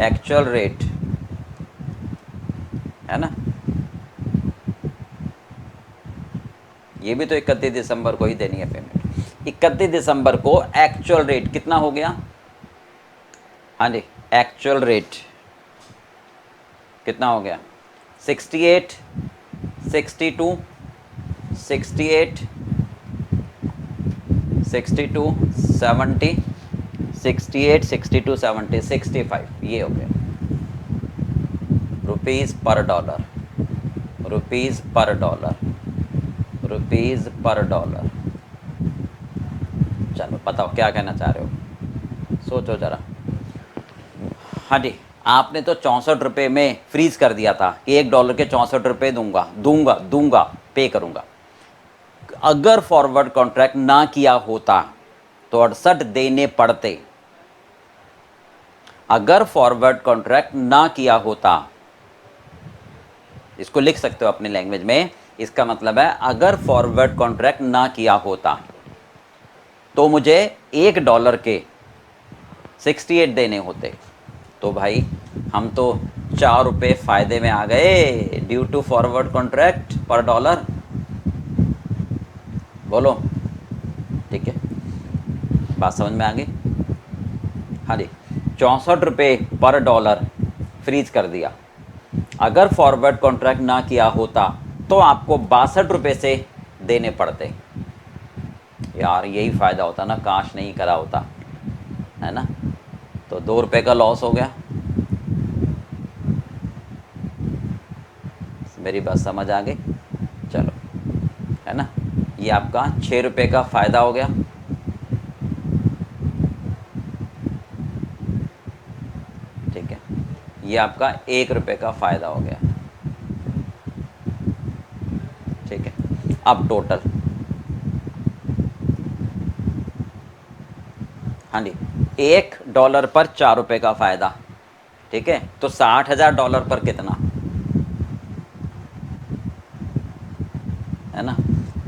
A: एक्चुअल रेट है ना, ये भी तो 31 दिसंबर को ही देनी है पेमेंट। 31 दिसंबर को एक्चुअल रेट कितना हो गया? हाँ जी, एक्चुअल रेट कितना हो गया? 68, 62, 68, 62, 70, 68, 62, 70, 65, ये हो गया रुपीज़ पर डॉलर, रुपीज़ पर डॉलर, रुपीज़ पर डॉलर। चलो बताओ क्या कहना चाह रहे हो, सोचो ज़रा। हाँ जी, आपने तो 64 रुपये में फ्रीज कर दिया था कि $1 के 64 रुपये दूंगा दूंगा दूंगा, पे करूंगा। अगर फॉरवर्ड कॉन्ट्रैक्ट ना किया होता तो 68 देने पड़ते। अगर फॉरवर्ड कॉन्ट्रैक्ट ना किया होता, इसको लिख सकते हो अपनी लैंग्वेज में, इसका मतलब है अगर फॉरवर्ड कॉन्ट्रैक्ट ना किया होता तो मुझे $1 के 68 देने होते। तो भाई हम तो 4 रुपये फायदे में आ गए ड्यू टू फॉरवर्ड कॉन्ट्रैक्ट पर डॉलर। बोलो, ठीक है, बात समझ में आ गई? हाँ जी, 64 रुपये पर डॉलर फ्रीज कर दिया। अगर फॉरवर्ड कॉन्ट्रैक्ट ना किया होता तो आपको 62 रुपये से देने पड़ते। यार यही फ़ायदा होता ना, काश नहीं करा होता, है ना। तो 2 रुपये का लॉस हो गया। मेरी बात समझ आ गई? चलो, है ना, ये आपका 6 रुपये का फ़ायदा हो गया। ठीक है, ये आपका 1 रुपये का फ़ायदा हो गया। ठीक है, अब टोटल, हाँ जी, $1 पर 4 रुपये का फ़ायदा। ठीक है, तो $60,000 पर कितना, है ना।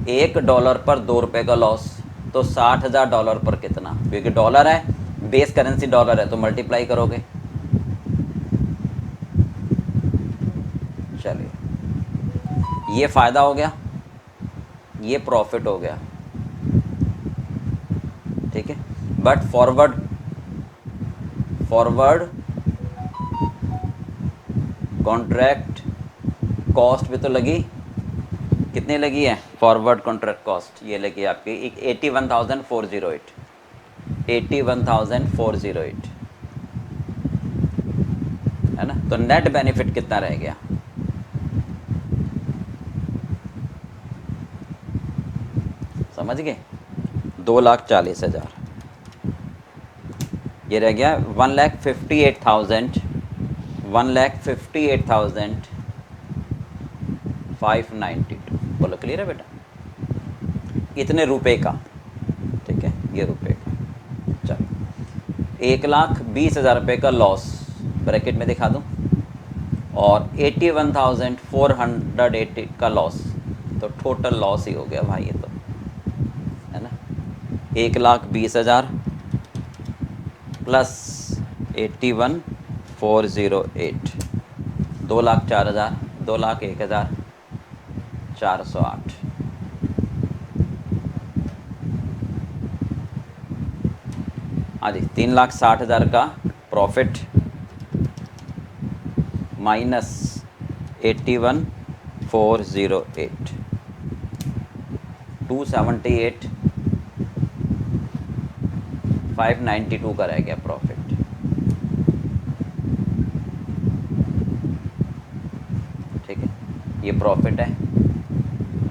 A: $1 पर 2 रुपये का लॉस, तो $60,000 पर कितना, क्योंकि डॉलर है, बेस करेंसी डॉलर है, तो मल्टीप्लाई करोगे। चलिए, ये फ़ायदा हो गया, ये प्रॉफिट हो गया। ठीक है, बट फॉरवर्ड कॉन्ट्रैक्ट कॉस्ट भी तो लगी। कितनी लगी है फॉरवर्ड कॉन्ट्रैक्ट कॉस्ट? ये लगी आपकी 81,408, 81,408, है ना। तो नेट बेनिफिट कितना रह गया? समझ गए? 2,40,000। ये रह गया 1,58,000, 1,58,592। बोलो क्लियर है बेटा? इतने रुपए का, ठीक है, ये रुपए का। चलो, 1,20,000 रुपये का लॉस ब्रैकेट में दिखा दूँ, और 81,480 का लॉस, तो टोटल लॉस ही हो गया भाई ये तो, है ना। 1,20,000 प्लस 81,408, 2,04,000, 2,01,408। हाँ जी, 3,60,000 का प्रॉफिट माइनस 81,408, 278,592 का रह गया प्रॉफिट। ठीक है, ये प्रॉफिट है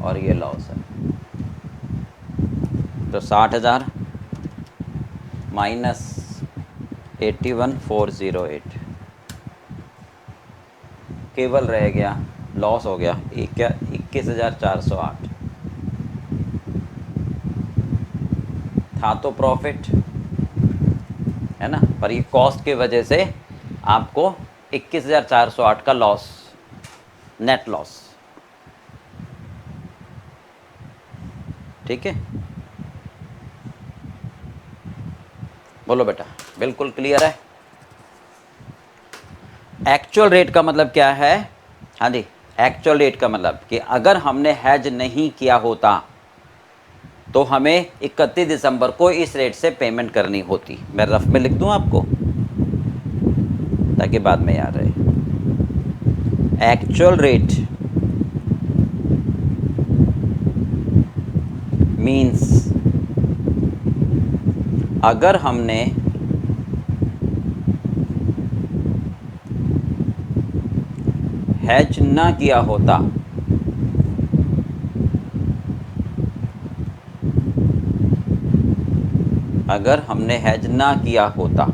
A: और ये लॉस है। तो 60,000 माइनस 81,408, केवल रह गया, लॉस हो गया 21,408। था तो प्रॉफिट, है ना, पर ये कॉस्ट की वजह से आपको 21,408 का लॉस, नेट लॉस। ठीक है, बोलो बेटा, बिल्कुल क्लियर है? एक्चुअल रेट का मतलब क्या है? हाँ जी, एक्चुअल रेट का मतलब कि अगर हमने हैज नहीं किया होता तो हमें 31 दिसंबर को इस रेट से पेमेंट करनी होती। मैं रफ में लिख दूं आपको ताकि बाद में याद रहे। एक्चुअल रेट मीन्स अगर हमने हैज ना किया होता अगर हमने हैज ना किया होता,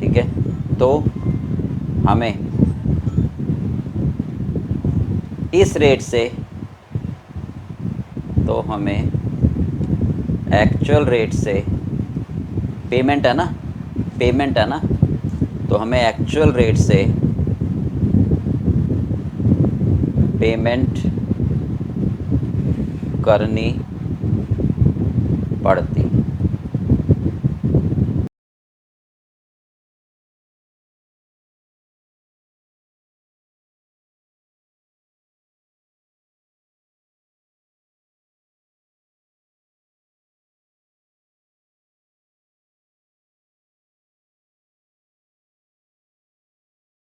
A: ठीक है, तो हमें इस रेट से, तो हमें एक्चुअल रेट से पेमेंट है ना, पेमेंट है ना, तो हमें एक्चुअल रेट से पेमेंट करनी पड़ती।